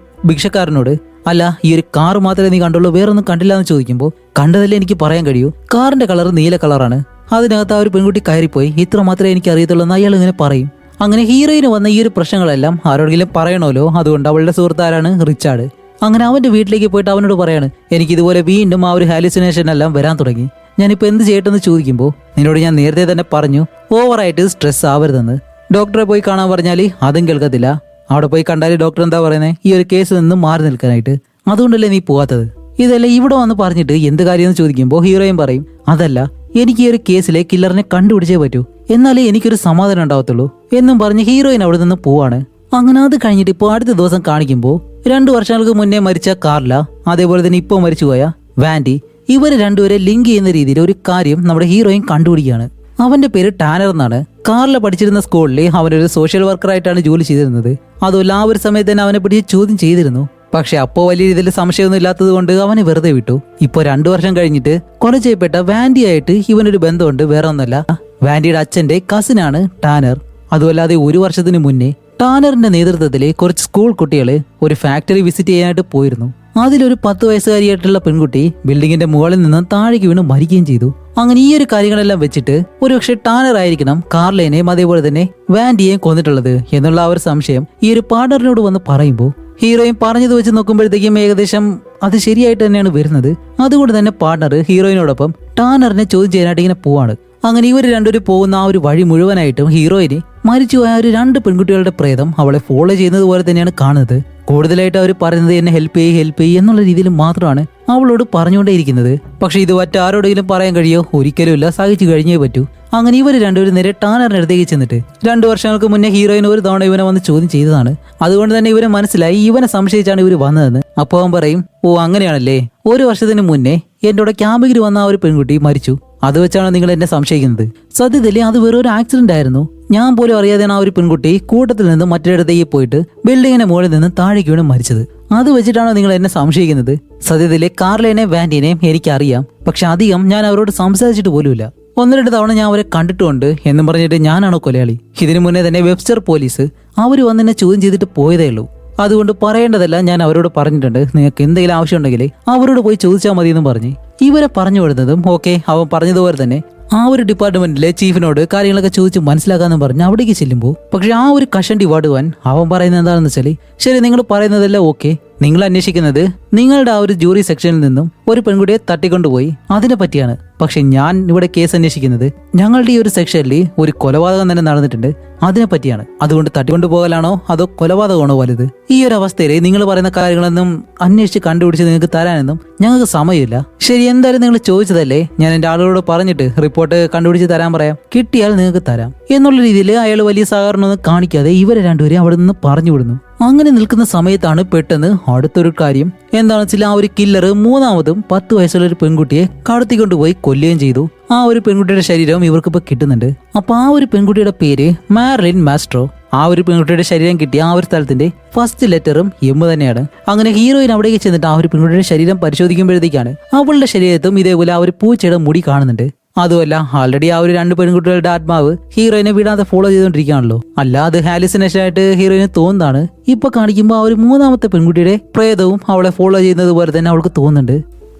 ഭിക്ഷക്കാരനോട്, അല്ല ഈ ഒരു കാർ മാത്രമേ നീ കണ്ടുള്ളൂ, വേറൊന്നും കണ്ടില്ല എന്ന് ചോദിക്കുമ്പോൾ, കണ്ടതല്ലേ എനിക്ക് പറയാൻ കഴിയൂ, കാറിന്റെ കളർ നീല കളറാണ്, അതിനകത്ത് ആ ഒരു പെൺകുട്ടി കയറിപ്പോയി, ഇത്ര മാത്രമേ എനിക്ക് അറിയത്തുള്ളൂ എന്ന് അയാൾ ഇങ്ങനെ പറയും. അങ്ങനെ ഹീറോയിന് വന്ന ഈ ഒരു പ്രശ്നങ്ങളെല്ലാം ആരോടെങ്കിലും പറയണമല്ലോ. അതുകൊണ്ട് അവളുടെ സുഹൃത്താരാണ് റിച്ചാർഡ്. അങ്ങനെ അവന്റെ വീട്ടിലേക്ക് പോയിട്ട് അവനോട് പറയാണ്, എനിക്ക് ഇതുപോലെ വീണ്ടും ആ ഒരു ഹാലുസിനേഷൻ എല്ലാം വരാൻ തുടങ്ങി, ഞാനിപ്പോൾ എന്ത് ചെയ്യട്ടെന്ന് ചോദിക്കുമ്പോൾ, നിന്നോട് ഞാൻ നേരത്തെ തന്നെ പറഞ്ഞു ഓവറായിട്ട് സ്ട്രെസ് ആവരുതെന്ന്. ഡോക്ടറെ പോയി കാണാൻ പറഞ്ഞാൽ അതും കേൾക്കത്തില്ല. അവിടെ പോയി കണ്ടാൽ ഡോക്ടർ എന്താ പറയുന്നത്, ഈ ഒരു കേസിൽ നിന്ന് മാറി നിൽക്കാനായിട്ട്. അതുകൊണ്ടല്ലേ നീ പോവാത്തത്. ഇതല്ലേ ഇവിടെ വന്ന് പറഞ്ഞിട്ട് എന്ത് കാര്യമെന്ന് ചോദിക്കുമ്പോൾ ഹീറോയിൻ പറയും, അതല്ല, എനിക്ക് ഈ ഒരു കേസിലെ കില്ലറിനെ കണ്ടുപിടിച്ചേ പറ്റൂ, എന്നാലേ എനിക്കൊരു സമാധാനം ഉണ്ടാവത്തുള്ളൂ എന്നും പറഞ്ഞ് ഹീറോയിൻ അവിടെ നിന്ന് പോവാണ്. അങ്ങനെ അത് കഴിഞ്ഞിട്ട് ഇപ്പോൾ അടുത്ത ദിവസം കാണിക്കുമ്പോൾ 2 വർഷങ്ങൾക്ക് മുന്നേ മരിച്ച കാർല, അതേപോലെ തന്നെ ഇപ്പോൾ മരിച്ചുപോയ വാൻഡി, ഇവർ രണ്ടുപേരെ ലിങ്ക് ചെയ്യുന്ന രീതിയിൽ ഒരു കാര്യം നമ്മുടെ ഹീറോയിൻ കണ്ടുപിടിക്കുകയാണ്. അവന്റെ പേര് ടാനർ എന്നാണ്. കാർല പഠിച്ചിരുന്ന സ്കൂളിൽ അവനൊരു സോഷ്യൽ വർക്കറായിട്ടാണ് ജോലി ചെയ്തിരുന്നത്. അതുമല്ല ആ ഒരു സമയത്ത് തന്നെ അവനെ പിടിച്ച് ചോദ്യം ചെയ്തിരുന്നു. പക്ഷെ അപ്പോൾ വലിയ രീതിയിൽ സംശയമൊന്നും ഇല്ലാത്തത് കൊണ്ട് അവനെ വെറുതെ വിട്ടു. ഇപ്പോൾ 2 വർഷം കഴിഞ്ഞിട്ട് കൊല ചെയ്യപ്പെട്ട വാൻഡിയായിട്ട് ഇവനൊരു ബന്ധമുണ്ട്. വേറെ ഒന്നല്ല, വാൻഡിയുടെ അച്ഛന്റെ കസിനാണ് ടാനർ. അതുമല്ലാതെ 1 വർഷത്തിന് മുന്നേ ടാനറിന്റെ നേതൃത്വത്തിൽ കുറച്ച് സ്കൂൾ കുട്ടികള് ഒരു ഫാക്ടറി വിസിറ്റ് ചെയ്യാനായിട്ട് പോയിരുന്നു. അതിലൊരു 10 വയസ്സുകാരിയായിട്ടുള്ള പെൺകുട്ടി ബിൽഡിങ്ങിന്റെ മുകളിൽ നിന്ന് താഴേക്ക് വീണ് മരിക്കുകയും ചെയ്തു. അങ്ങനെ ഈ ഒരു കാര്യങ്ങളെല്ലാം വെച്ചിട്ട് ഒരുപക്ഷെ ടാനർ ആയിരിക്കണം കാർലൈനെയും അതേപോലെ തന്നെ വാൻഡിയെയും കൊന്നിട്ടുള്ളത് എന്നുള്ള ആ ഒരു സംശയം ഈ ഒരു പാർട്ണറിനോട് വന്ന് പറയുമ്പോൾ ഹീറോയിൻ പറഞ്ഞത് വെച്ച് നോക്കുമ്പോഴത്തേക്കും ഏകദേശം അത് ശരിയായിട്ട് തന്നെയാണ് വരുന്നത്. അതുകൊണ്ട് തന്നെ പാർട്ണർ ഹീറോയിനോടൊപ്പം ടാനറിനെ ചോദ്യം ചെയ്യാനായിട്ട് ഇങ്ങനെ പോവാണ്. അങ്ങനെ ഇവർ രണ്ടുപേരും പോകുന്ന ആ ഒരു വഴി മുഴുവനായിട്ടും ഹീറോയിന് മരിച്ചുപോയ ഒരു 2 പെൺകുട്ടികളുടെ പ്രേതം അവളെ ഫോളോ ചെയ്യുന്നത് പോലെ തന്നെയാണ് കാണുന്നത്. കൂടുതലായിട്ട് അവർ പറയുന്നത് എന്നെ ഹെൽപ്പ് ചെയ്യ് എന്നുള്ള രീതിയിൽ മാത്രമാണ് അവളോട് പറഞ്ഞുകൊണ്ടേയിരിക്കുന്നത്. പക്ഷെ ഇത് മറ്റാരോടെങ്കിലും പറയാൻ കഴിയോ? ഒരിക്കലുമില്ല, സഹിച്ചു കഴിഞ്ഞേ പറ്റൂ. അങ്ങനെ ഇവർ രണ്ടുപേരും നേരെ ടാനറിന്റെ അടുത്തേക്ക് ചെന്നിട്ട് 2 വർഷങ്ങൾക്ക് മുന്നേ ഹീറോയിൻ ഒരു തവണ ഇവനെ വന്ന് ചോദ്യം ചെയ്തതാണ്. അതുകൊണ്ട് തന്നെ ഇവരെ മനസ്സിലായി ഇവനെ സംശയിച്ചാണ് ഇവർ വന്നതെന്ന്. അപ്പൊ അവൻ പറയും, ഓ അങ്ങനെയാണല്ലേ, 1 വർഷത്തിന് മുന്നേ എന്റെ കൂടെ ക്യാമ്പിൽ വന്ന ആ ഒരു പെൺകുട്ടി മരിച്ചു, അത് വെച്ചാണ് നിങ്ങൾ എന്നെ സംശയിക്കുന്നത്. സത്യത്തില് അത് വെറൊരു ആക്സിഡന്റ് ആയിരുന്നു. ഞാൻ പോലും അറിയാതെയാണ് ആ ഒരു പെൺകുട്ടി കൂട്ടത്തിൽ നിന്ന് മറ്റൊരിടത്തേക്ക് പോയിട്ട് ബിൽഡിങ്ങിന്റെ മുകളിൽ നിന്ന് താഴേക്ക് വീണ് മരിച്ചത്. അത് വെച്ചിട്ടാണോ നിങ്ങൾ എന്നെ സംശയിക്കുന്നത്? സത്യത്തില് കാർലൈനെയും വാൻഡിനെയും എനിക്കറിയാം, പക്ഷെ അധികം ഞാൻ അവരോട് സംസാരിച്ചിട്ട് പോലുമില്ല. 1-2 തവണ ഞാൻ അവരെ കണ്ടിട്ടുണ്ട് എന്നും പറഞ്ഞിട്ട് ഞാനാണോ കൊലയാളി? ഇതിനു മുന്നേ തന്നെ വെബ്സ്റ്റർ പോലീസ് അവര് വന്ന് എന്നെ ചോദ്യം ചെയ്തിട്ട് പോയതേ ഉള്ളൂ. അതുകൊണ്ട് പറയേണ്ടതെല്ലാം ഞാൻ അവരോട് പറഞ്ഞിട്ടുണ്ട്. നിങ്ങൾക്ക് എന്തെങ്കിലും ആവശ്യമുണ്ടെങ്കിൽ അവരോട് പോയി ചോദിച്ചാൽ മതി എന്നും പറഞ്ഞ് ഇവരെ പറഞ്ഞു വിടുന്നതും ഓക്കെ. അവൻ പറഞ്ഞതുപോലെ തന്നെ ആ ഒരു ഡിപ്പാർട്ട്മെന്റിലെ ചീഫിനോട് കാര്യങ്ങളൊക്കെ ചോദിച്ച് മനസ്സിലാക്കാന്ന് പറഞ്ഞ് അവിടേക്ക് ചെല്ലുമ്പോൾ പക്ഷെ ആ ഒരു കഷണ്ടി വാടുവാൻ അവൻ പറയുന്നത് എന്താണെന്ന് വെച്ചാൽ, ശരി നിങ്ങൾ പറയുന്നതെല്ലാം ഓക്കെ, നിങ്ങൾ അന്വേഷിക്കുന്നത് നിങ്ങളുടെ ആ ഒരു ജൂറി സെക്ഷനിൽ നിന്നും ഒരു പെൺകുട്ടിയെ തട്ടിക്കൊണ്ടുപോയി അതിനെ പറ്റിയാണ്. പക്ഷെ ഞാൻ ഇവിടെ കേസ് അന്വേഷിക്കുന്നത് ഞങ്ങളുടെ ഈ ഒരു സെക്ഷനിൽ ഒരു കൊലപാതകം തന്നെ നടന്നിട്ടുണ്ട് അതിനെ പറ്റിയാണ്. അതുകൊണ്ട് തട്ടിക്കൊണ്ടുപോകലാണോ അതോ കൊലപാതകമാണോ വലുത്? ഈ ഒരു അവസ്ഥയിൽ നിങ്ങൾ പറയുന്ന കാര്യങ്ങളൊന്നും അന്വേഷിച്ച് കണ്ടുപിടിച്ച് നിങ്ങൾക്ക് തരാനൊന്നും ഞങ്ങൾക്ക് സമയമില്ല. ശരി, എന്തായാലും നിങ്ങൾ ചോദിച്ചതല്ലേ, ഞാൻ എന്റെ ആളുകളോട് പറഞ്ഞിട്ട് റിപ്പോർട്ട് കണ്ടുപിടിച്ച് തരാൻ പറയാം, കിട്ടിയാൽ നിങ്ങൾക്ക് തരാം എന്നുള്ള രീതിയിൽ അയാൾ വലിയ സഹകരണമൊന്നും കാണിക്കാതെ ഇവരെ രണ്ടുപേരും അവിടെ നിന്ന് പറഞ്ഞു വിടുന്നു. അങ്ങനെ നിൽക്കുന്ന സമയത്താണ് പെട്ടെന്ന് അടുത്തൊരു കാര്യം എന്താണെന്ന് വെച്ചാൽ ആ ഒരു കില്ലർ 3ാമതും 10 വയസ്സുള്ള ഒരു പെൺകുട്ടിയെ കടത്തിക്കൊണ്ടുപോയി കൊല്ലുകയും ചെയ്തു. ആ ഒരു പെൺകുട്ടിയുടെ ശരീരം ഇവർക്കിപ്പോ കിട്ടുന്നുണ്ട്. അപ്പൊ ആ ഒരു പെൺകുട്ടിയുടെ പേര് മാർലിൻ മാസ്ട്രോ. ആ ഒരു പെൺകുട്ടിയുടെ ശരീരം കിട്ടിയ ആ ഒരു സ്ഥലത്തിന്റെ ഫസ്റ്റ് ലെറ്ററും എം തന്നെയാണ്. അങ്ങനെ ഹീറോയിൻ അവിടേക്ക് ചെന്നിട്ട് ആ ഒരു പെൺകുട്ടിയുടെ ശരീരം പരിശോധിക്കുമ്പോഴത്തേക്കാണ് അവളുടെ ശരീരത്തും ഇതേപോലെ ആ ഒരു പൂച്ചയുടെ മുടി കാണുന്നുണ്ട്. അതുമല്ല, ആൾറെഡി ആ ഒരു 2 പെൺകുട്ടികളുടെ ആത്മാവ് ഹീറോയിനെ വിടാതെ ഫോളോ ചെയ്തുകൊണ്ടിരിക്കുകയാണല്ലോ. അല്ലാതെ ഹാലിസിനേഷൻ ആയിട്ട് ഹീറോയിന് തോന്നുന്നതാണ്. ഇപ്പൊ കാണിക്കുമ്പോൾ ആ ഒരു 3ാമത്തെ പെൺകുട്ടിയുടെ പ്രേതവും അവളെ ഫോളോ ചെയ്യുന്നത് പോലെ തന്നെ അവൾക്ക് തോന്നുന്നുണ്ട്.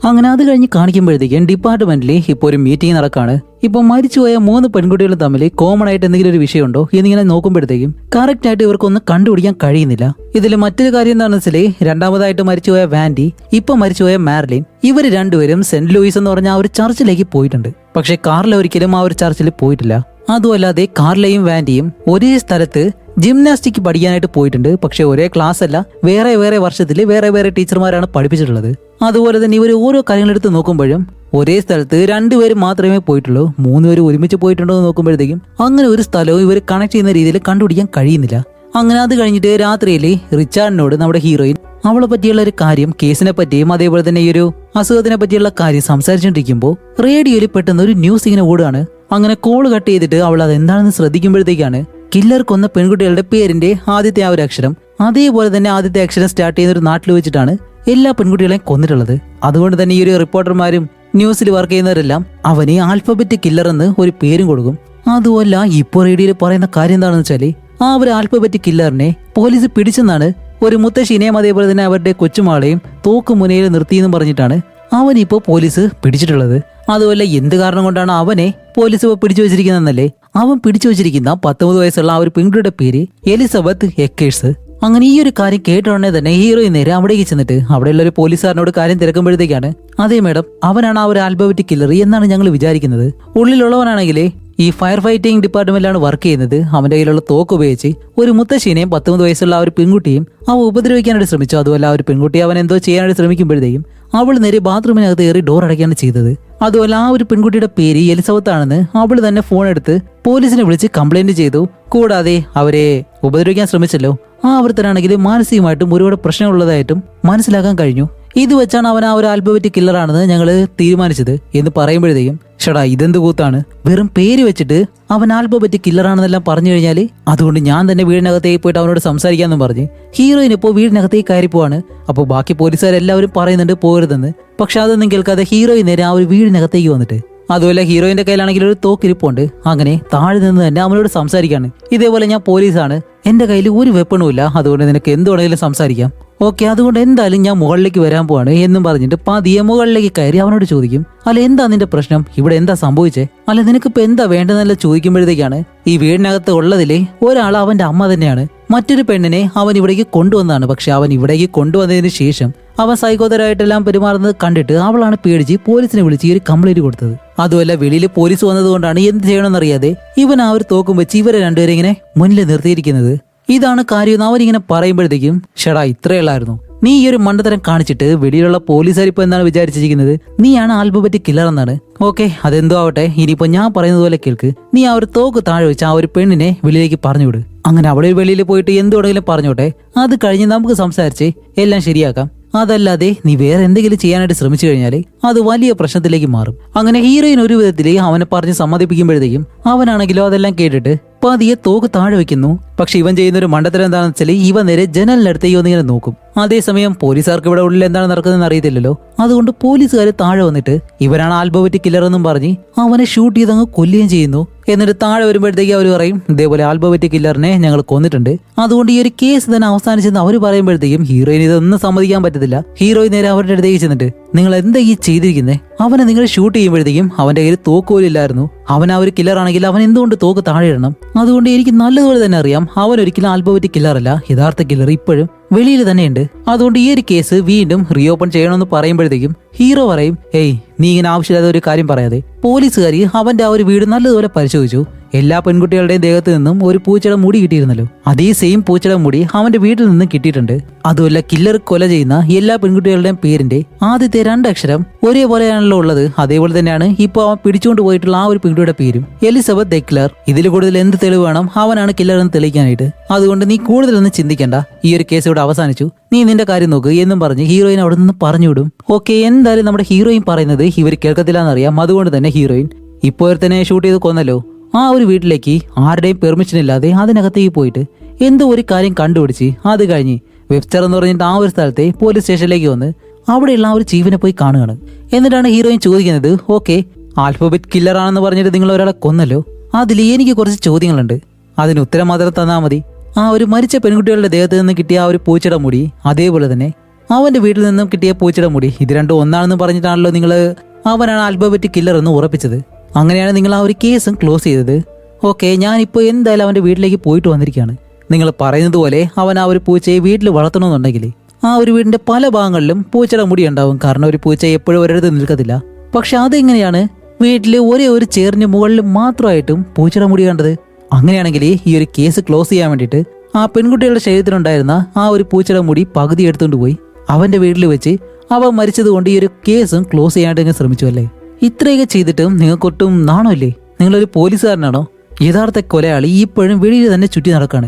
അങ്ങനെ അത് കഴിഞ്ഞ് കാണിക്കുമ്പോഴത്തേക്കും ഡിപ്പാർട്ട്മെന്റിൽ ഇപ്പോൾ ഒരു മീറ്റിംഗ് നടക്കാണ്. ഇപ്പൊ മരിച്ചുപോയ 3 പെൺകുട്ടികളും തമ്മിൽ കോമൺ ആയിട്ട് എന്തെങ്കിലും ഒരു വിഷയമുണ്ടോ എന്നിങ്ങനെ നോക്കുമ്പോഴത്തേക്കും കറക്റ്റ് ആയിട്ട് ഇവർക്കൊന്നും കണ്ടുപിടിക്കാൻ കഴിയുന്നില്ല. ഇതിൽ മറ്റൊരു കാര്യം എന്താണെന്ന് വെച്ചാൽ 2ാമതായിട്ട് മരിച്ചുപോയ വാൻഡി, ഇപ്പൊ മരിച്ചുപോയ മാർലിൻ, ഇവർ രണ്ടുപേരും സെന്റ് ലൂയിസ് എന്ന് പറഞ്ഞ ആ ഒരു ചർച്ചിലേക്ക് പോയിട്ടുണ്ട്. പക്ഷെ കാർല ഒരിക്കലും ആ ഒരു ചർച്ചിൽ പോയിട്ടില്ല. അതുമല്ലാതെ കാർലയും വാൻഡിയും ഒരേ സ്ഥലത്ത് ജിംനാസ്റ്റിക് പഠിക്കാനായിട്ട് പോയിട്ടുണ്ട്. പക്ഷെ ഒരേ ക്ലാസ് അല്ല, വേറെ വേറെ വർഷത്തിൽ വേറെ വേറെ ടീച്ചർമാരാണ് പഠിപ്പിച്ചിട്ടുള്ളത്. അതുപോലെ തന്നെ ഇവർ ഓരോ കാര്യങ്ങളെടുത്ത് നോക്കുമ്പോഴും ഒരേ സ്ഥലത്ത് 2 പേര് മാത്രമേ പോയിട്ടുള്ളൂ. 3 പേര് ഒരുമിച്ച് പോയിട്ടുണ്ടോ എന്ന് നോക്കുമ്പോഴത്തേക്കും അങ്ങനെ ഒരു സ്ഥലവും ഇവർ കണക്ട് ചെയ്യുന്ന രീതിയിൽ കണ്ടുപിടിക്കാൻ കഴിയുന്നില്ല. അങ്ങനെ അത് കഴിഞ്ഞിട്ട് രാത്രിയിൽ റിച്ചാർഡിനോട് നമ്മുടെ ഹീറോയിൻ അവളെ പറ്റിയുള്ള ഒരു കാര്യം, കേസിനെ പറ്റിയും അതേപോലെ തന്നെ ഈ ഒരു അസുഖത്തിനെ പറ്റിയുള്ള കാര്യം സംസാരിച്ചുകൊണ്ടിരിക്കുമ്പോൾ റേഡിയോയിൽ പെട്ടെന്ന് ഒരു ന്യൂസ് ഇങ്ങനെ ഓടുകയാണ്. അങ്ങനെ കോള് കട്ട് ചെയ്തിട്ട് അവൾ അതെന്താണെന്ന് ശ്രദ്ധിക്കുമ്പോഴത്തേക്കാണ് കില്ലർ കൊന്ന പെൺകുട്ടികളുടെ പേരിന്റെ ആദ്യത്തെ ആ ഒരു അക്ഷരം, അതേപോലെ തന്നെ ആദ്യത്തെ അക്ഷരം സ്റ്റാർട്ട് ചെയ്യുന്ന ഒരു നാട്ടിൽ വെച്ചിട്ടാണ് എല്ലാ പെൺകുട്ടികളെയും കൊന്നിട്ടുള്ളത്. അതുകൊണ്ട് തന്നെ ഈ ഒരു റിപ്പോർട്ടർമാരും ന്യൂസിൽ വർക്ക് ചെയ്യുന്നവരെല്ലാം അവന് ആൽഫബറ്റ് കില്ലർ എന്ന് ഒരു പേരും കൊടുക്കും. അതുമല്ല, ഇപ്പോൾ റേഡിയോയിൽ പറയുന്ന കാര്യം എന്താണെന്ന് വെച്ചാല് ആ ഒരു ആൽഫബറ്റ് കില്ലറിനെ പോലീസ് പിടിച്ചെന്നാണ്. ഒരു മുത്തശ്ശീനെയും അതേപോലെ തന്നെ അവരുടെ കൊച്ചുമാളെയും തോക്കുമുനയിൽ നിർത്തിയെന്നും പറഞ്ഞിട്ടാണ് അവനിപ്പോ പോലീസ് പിടിച്ചിട്ടുള്ളത്. അതുപോലെ എന്ത് കാരണം കൊണ്ടാണ് അവനെ പോലീസ് ഇപ്പോൾ പിടിച്ചു വെച്ചിരിക്കുന്നതെന്നല്ലേ, അവൻ പിടിച്ചു വെച്ചിരിക്കുന്ന 19 വയസ്സുള്ള ആ ഒരു പെൺകുട്ടിയുടെ പേര് എലിസബത്ത് എക്കേഴ്സ്. അങ്ങനെ ഈ ഒരു കാര്യം കേട്ട ഉടനെ തന്നെ ഹീറോയിൻ നേരെ അവിടേക്ക് ചെന്നിട്ട് അവിടെയുള്ള ഒരു പോലീസുകാരനോട് കാര്യം തിരക്കുമ്പോഴത്തേക്കാണ്, അതേ മാഡം, അവനാണ് ആ ഒരു ആൽഫബറ്റ് കില്ലർ എന്നാണ് ഞങ്ങൾ വിചാരിക്കുന്നത്. ഉള്ളിലുള്ളവനാണെങ്കിലേ ഈ ഫയർ ഫൈറ്റിംഗ് ഡിപ്പാർട്ട്മെന്റിലാണ് വർക്ക് ചെയ്യുന്നത്. അവന്റെ കയ്യിലുള്ള തോക്ക് ഉപയോഗിച്ച് ഒരു മുത്തശ്ശീനെയും 19 വയസ്സുള്ള ആ ഒരു പെൺകുട്ടിയും അവ ഉപദ്രവിക്കാനായിട്ട് ശ്രമിച്ചു. അതുമല്ല, ആ ഒരു പെൺകുട്ടി അവൻ എന്തോ ചെയ്യാനായിട്ട് ശ്രമിക്കുമ്പോഴത്തേക്കും അവൾ നേരെ ബാത്റൂമിനകത്ത് കയറി ഡോർ അടയ്ക്കാണ് ചെയ്തത്. അതുമല്ല, ആ ഒരു പെൺകുട്ടിയുടെ പേര് എലിസബത്ത് ആണെന്ന് അവൾ തന്നെ ഫോൺ എടുത്ത് പോലീസിനെ വിളിച്ച് കംപ്ലൈന്റ് ചെയ്തു. കൂടാതെ അവരെ ഉപദ്രവിക്കാൻ ശ്രമിച്ചല്ലോ, ആ അവർത്തനാണെങ്കിൽ മാനസികമായിട്ടും ഒരുപാട് പ്രശ്നമുള്ളതായിട്ടും മനസ്സിലാക്കാൻ കഴിഞ്ഞു. ഇത് വെച്ചാണ് അവൻ ആ ഒരു ആൽഫബറ്റ് കില്ലറാണെന്ന് ഞങ്ങൾ തീരുമാനിച്ചത് എന്ന് പറയുമ്പോഴത്തേക്കും, ഷടാ ഇതെന്ത് കൂത്താണ്, വെറും പേര് വെച്ചിട്ട് അവൻ ആൽഫബറ്റ് കില്ലറാണെന്നെല്ലാം പറഞ്ഞു കഴിഞ്ഞാൽ അതുകൊണ്ട് ഞാൻ തന്നെ വീടിനകത്തേക്ക് പോയിട്ട് അവനോട് സംസാരിക്കാമെന്ന് പറഞ്ഞ് ഹീറോയിൻ ഇപ്പോൾ വീടിനകത്തേക്ക് കയറി പോവാണ്. അപ്പോൾ ബാക്കി പോലീസുകാരെല്ലാവരും പറയുന്നുണ്ട് പോകരുതെന്ന്. പക്ഷെ അതൊന്നും കേൾക്കാതെ ഹീറോയിൻ നേരെ ആ ഒരു വീടിനകത്തേക്ക് വന്നിട്ട്, അതുപോലെ ഹീറോയിന്റെ കയ്യിലാണെങ്കിൽ ഒരു തോക്കിരിപ്പുണ്ട്. അങ്ങനെ താഴെ നിന്ന് തന്നെ അവനോട് സംസാരിക്കാണ്. ഇതേപോലെ ഞാൻ പോലീസാണ്, എന്റെ കയ്യിൽ ഒരു വെപ്പണും ഇല്ല, അതുകൊണ്ട് നിനക്ക് എന്ത് വേണമെങ്കിലും സംസാരിക്കാം. ഓക്കെ, അതുകൊണ്ട് എന്തായാലും ഞാൻ മുകളിലേക്ക് വരാൻ പോവാണ് എന്നും പറഞ്ഞിട്ട് പതിയെ മുകളിലേക്ക് കയറി അവനോട് ചോദിക്കും, അല്ല എന്താ നിന്റെ പ്രശ്നം, ഇവിടെ എന്താ സംഭവിച്ചേ, അല്ല നിനക്കിപ്പോ എന്താ വേണ്ടതെന്നല്ല ചോദിക്കുമ്പോഴത്തേക്കാണ് ഈ വീടിനകത്ത് ഉള്ളതിലെ ഒരാൾ അവന്റെ അമ്മ തന്നെയാണ്. മറ്റൊരു പെണ്ണിനെ അവൻ ഇവിടേക്ക് കൊണ്ടുവന്നതാണ്. പക്ഷെ അവൻ ഇവിടേക്ക് കൊണ്ടുവന്നതിന് ശേഷം അവൻ സൈക്കോതരായിട്ടെല്ലാം പെരുമാറുന്നത് കണ്ടിട്ട് അവളാണ് പേടിച്ച് പോലീസിനെ വിളിച്ച് ഈ ഒരു കംപ്ലൈന്റ് കൊടുത്തത്. അതുമല്ല വെളിയിൽ പോലീസ് വന്നതുകൊണ്ടാണ് എന്ത് ചെയ്യണമെന്നറിയാതെ ഇവൻ ആ ഒരു തോക്കും വെച്ച് ഇവരെ രണ്ടുപേരെ ഇങ്ങനെ മുന്നിൽ നിർത്തിയിരിക്കുന്നത്. ഇതാണ് കാര്യം അവരിങ്ങനെ പറയുമ്പോഴത്തേക്കും, ഷടാ ഇത്രയുള്ളായിരുന്നു, നീ ഈ ഒരു മണ്ടത്തരം കാണിച്ചിട്ട് വെളിയിലുള്ള പോലീസുകാർ ഇപ്പൊ എന്താണ് വിചാരിച്ചിരിക്കുന്നത്, നീയാണ് ആൽഫബറ്റ് കില്ലർ എന്നാണ്. ഓക്കെ, അതെന്തോ ആവട്ടെ, ഇനിയിപ്പോ ഞാൻ പറയുന്നത് പോലെ കേൾക്ക്, നീ ആ ഒരു തോക്ക് താഴെ വെച്ച് ആ ഒരു പെണ്ണിനെ വെളിയിലേക്ക് പറഞ്ഞുവിട്. അങ്ങനെ അവളെ വെളിയിൽ പോയിട്ട് എന്തുവേണമെങ്കിലും പറഞ്ഞോട്ടെ, അത് കഴിഞ്ഞ് നമുക്ക് സംസാരിച്ച് എല്ലാം ശരിയാക്കാം. അതല്ലാതെ നീ വേറെ എന്തെങ്കിലും ചെയ്യാനായിട്ട് ശ്രമിച്ചു കഴിഞ്ഞാൽ അത് വലിയ പ്രശ്നത്തിലേക്ക് മാറും. അങ്ങനെ ഹീറോയിൻ ഒരു വിധത്തിൽ അവനെ പറഞ്ഞ് സമ്മതിപ്പിക്കുമ്പോഴത്തേക്കും അവനാണെങ്കിലോ അതെല്ലാം കേട്ടിട്ട് പതിയെ തോക്ക് താഴെ വെക്കുന്നു. പക്ഷെ ഇവൻ ചെയ്യുന്ന ഒരു മണ്ടത്തരം എന്താണെന്ന് വെച്ചാൽ ഇവ നേരെ ജനലിനടുത്തേക്ക് വന്നിങ്ങനെ നോക്കും. അതേസമയം പോലീസുകാർക്ക് ഇവിടെ ഉള്ളിൽ എന്താണ് നടക്കുന്നതെന്ന് അറിയത്തില്ലല്ലോ. അതുകൊണ്ട് പോലീസുകാർ താഴെ വന്നിട്ട് ഇവരാണ് ആൽഫബറ്റ് കില്ലർ എന്നും പറഞ്ഞ് അവനെ ഷൂട്ട് ചെയ്തങ്ങ് കൊല്ലുകയും ചെയ്യുന്നു. എന്നിട്ട് താഴെ വരുമ്പോഴത്തേക്ക് അവർ പറയും, ഇതേപോലെ ആൽഫബറ്റ് കില്ലറിനെ ഞങ്ങൾ കൊന്നിട്ടുണ്ട്, അതുകൊണ്ട് ഈ ഒരു കേസ് തന്നെ അവസാനിച്ചെന്ന് അവർ പറയുമ്പോഴത്തേക്കും ഹീറോയിൻ ഇതൊന്നും സമ്മതിക്കാൻ പറ്റത്തില്ല. ഹീറോയിൻ നേരെ അവരുടെ അടുത്തേക്ക് ചെന്നിട്ട്, നിങ്ങൾ എന്താ ഈ ചെയ്തിരിക്കുന്നത്, അവനെ നിങ്ങൾ ഷൂട്ട് ചെയ്യുമ്പോഴത്തേക്കും അവന്റെ കയ്യിൽ തോക്കുപോലില്ലായിരുന്നു, അവൻ ആ ഒരു കില്ലർ ആണെങ്കിൽ അവൻ എന്തുകൊണ്ട് തോക്ക് താഴെ ഇടണം? അതുകൊണ്ട് എനിക്ക് നല്ലതുപോലെ തന്നെ അറിയാം അവൻ ഒരിക്കലും ആൽഫബറ്റ് കില്ലറല്ല, യഥാർത്ഥ കില്ലർ ഇപ്പോഴും വെളിയിൽ തന്നെയുണ്ട്. അതുകൊണ്ട് ഈ ഒരു കേസ് വീണ്ടും റീഓപ്പൺ ചെയ്യണമെന്ന് പറയുമ്പോഴത്തേക്കും ഹീറോ പറയും, ഏയ് നീ ഇങ്ങനെ ആവശ്യമില്ലാത്ത ഒരു കാര്യം പറയാതെ. പോലീസുകാരി അവന്റെ ആ ഒരു വീട് നല്ലതുപോലെ പരിശോധിച്ചു. എല്ലാ പെൺകുട്ടികളുടെയും ദേഹത്ത് നിന്നും ഒരു പൂച്ചയുടെ മുടി കിട്ടിയിരുന്നല്ലോ, അതേ സെയിം പൂച്ചയുടെ മുടി അവന്റെ വീട്ടിൽ നിന്നും കിട്ടിയിട്ടുണ്ട്. അതുമല്ല കില്ലർ കൊല ചെയ്യുന്ന എല്ലാ പെൺകുട്ടികളുടെയും പേരിന്റെ ആദ്യത്തെ 2 അക്ഷരം ഒരേപോലെയാണല്ലോ ഉള്ളത്. അതേപോലെ തന്നെയാണ് ഇപ്പോൾ അവൻ പിടിച്ചുകൊണ്ട് പോയിട്ടുള്ള ആ ഒരു പെൺകുട്ടിയുടെ പേരും, എലിസബത്ത് ഡെക്ലർ. ഇതിൽ കൂടുതൽ എന്ത് തെളിവ് വേണം, അവനാണ് കില്ലർ എന്ന് തെളിയിക്കാനായിട്ട്. അതുകൊണ്ട് നീ കൂടുതലൊന്നും ചിന്തിക്കണ്ട, ഈ ഒരു കേസ് ഇവിടെ അവസാനിച്ചു, നീ നിന്റെ കാര്യം നോക്ക് എന്നും പറഞ്ഞ് ഹീറോയിൻ അവിടെ നിന്ന് പറഞ്ഞുവിടും. ഓക്കെ, എന്തായാലും നമ്മുടെ ഹീറോയിൻ പറയുന്നത് ഇവർ കേൾക്കത്തില്ല എന്നറിയാം. അതുകൊണ്ട് തന്നെ ഹീറോയിൻ ഇപ്പോൾ തന്നെ ഷൂട്ട് ചെയ്ത് കൊന്നല്ലോ, ആ ഒരു വീട്ടിലേക്ക് ആരുടെയും പെർമിഷൻ ഇല്ലാതെ അതിനകത്തേക്ക് പോയിട്ട് എന്തോ ഒരു കാര്യം കണ്ടുപിടിച്ച് അത് കഴിഞ്ഞ് വെബ്സ്റ്റർ എന്ന് പറഞ്ഞിട്ട് ആ ഒരു സ്ഥലത്തെ പോലീസ് സ്റ്റേഷനിലേക്ക് വന്ന് അവിടെയുള്ള ആ ഒരു ചീഫിനെ പോയി കാണുകയാണ്. എന്നിട്ടാണ് ഹീറോയിൻ ചോദിക്കുന്നത്, ഓക്കെ ആൽഫബറ്റ് കില്ലർ ആണെന്ന് പറഞ്ഞിട്ട് നിങ്ങൾ ഒരാളെ കൊന്നല്ലോ, അതിൽ എനിക്ക് കുറച്ച് ചോദ്യങ്ങളുണ്ട്, അതിന് ഉത്തരം മാത്രം തന്നാൽ മതി. ആ ഒരു മരിച്ച പെൺകുട്ടികളുടെ ദേഹത്ത് നിന്ന് കിട്ടിയ ആ ഒരു പൂച്ചയുടെ മുടി, അതേപോലെ തന്നെ അവന്റെ വീട്ടിൽ നിന്നും കിട്ടിയ പൂച്ചയുടെ മുടി, ഇത് രണ്ടും ഒന്നാണെന്ന് പറഞ്ഞിട്ടാണല്ലോ നിങ്ങൾ അവനാണ് ആൽഫബറ്റ് കില്ലർ എന്ന് ഉറപ്പിച്ചത്. അങ്ങനെയാണ് നിങ്ങൾ ആ ഒരു കേസും ക്ലോസ് ചെയ്തത്. ഓക്കെ, ഞാനിപ്പോൾ എന്തായാലും അവന്റെ വീട്ടിലേക്ക് പോയിട്ട് വന്നിരിക്കുകയാണ്. നിങ്ങൾ പറയുന്നത് പോലെ അവൻ ആ ഒരു പൂച്ചയെ വീട്ടിൽ വളർത്തണമെന്നുണ്ടെങ്കിൽ ആ ഒരു വീടിന്റെ പല ഭാഗങ്ങളിലും പൂച്ചയുടെ മുടി ഉണ്ടാവും. കാരണം ഒരു പൂച്ച എപ്പോഴും ഒരിടത്ത് നിൽക്കത്തില്ല. പക്ഷെ അതെങ്ങനെയാണ് വീട്ടിൽ ഒരേ ഒരു ചെയറിന് മുകളിൽ മാത്രമായിട്ടും പൂച്ചയുടെ മുടി കണ്ടത്? അങ്ങനെയാണെങ്കിൽ ഈ ഒരു കേസ് ക്ലോസ് ചെയ്യാൻ വേണ്ടിയിട്ട് ആ പെൺകുട്ടികളുടെ ശരീരത്തിലുണ്ടായിരുന്ന ആ ഒരു പൂച്ചയുടെ മുടി പകുതി എടുത്തുകൊണ്ട് പോയി അവന്റെ വീട്ടിൽ വെച്ച് അവൻ മരിച്ചതുകൊണ്ട് ഈ ഒരു കേസും ക്ലോസ് ചെയ്യാനായിട്ട് ശ്രമിച്ചു അല്ലേ? ഇത്രയൊക്കെ ചെയ്തിട്ടും നിങ്ങൾക്കൊട്ടും നാണമില്ലേ? നിങ്ങളൊരു പോലീസുകാരനാണോ? യഥാർത്ഥ കൊലയാളി ഇപ്പോഴും വെളിയിൽ തന്നെ ചുറ്റി നടക്കാണ്.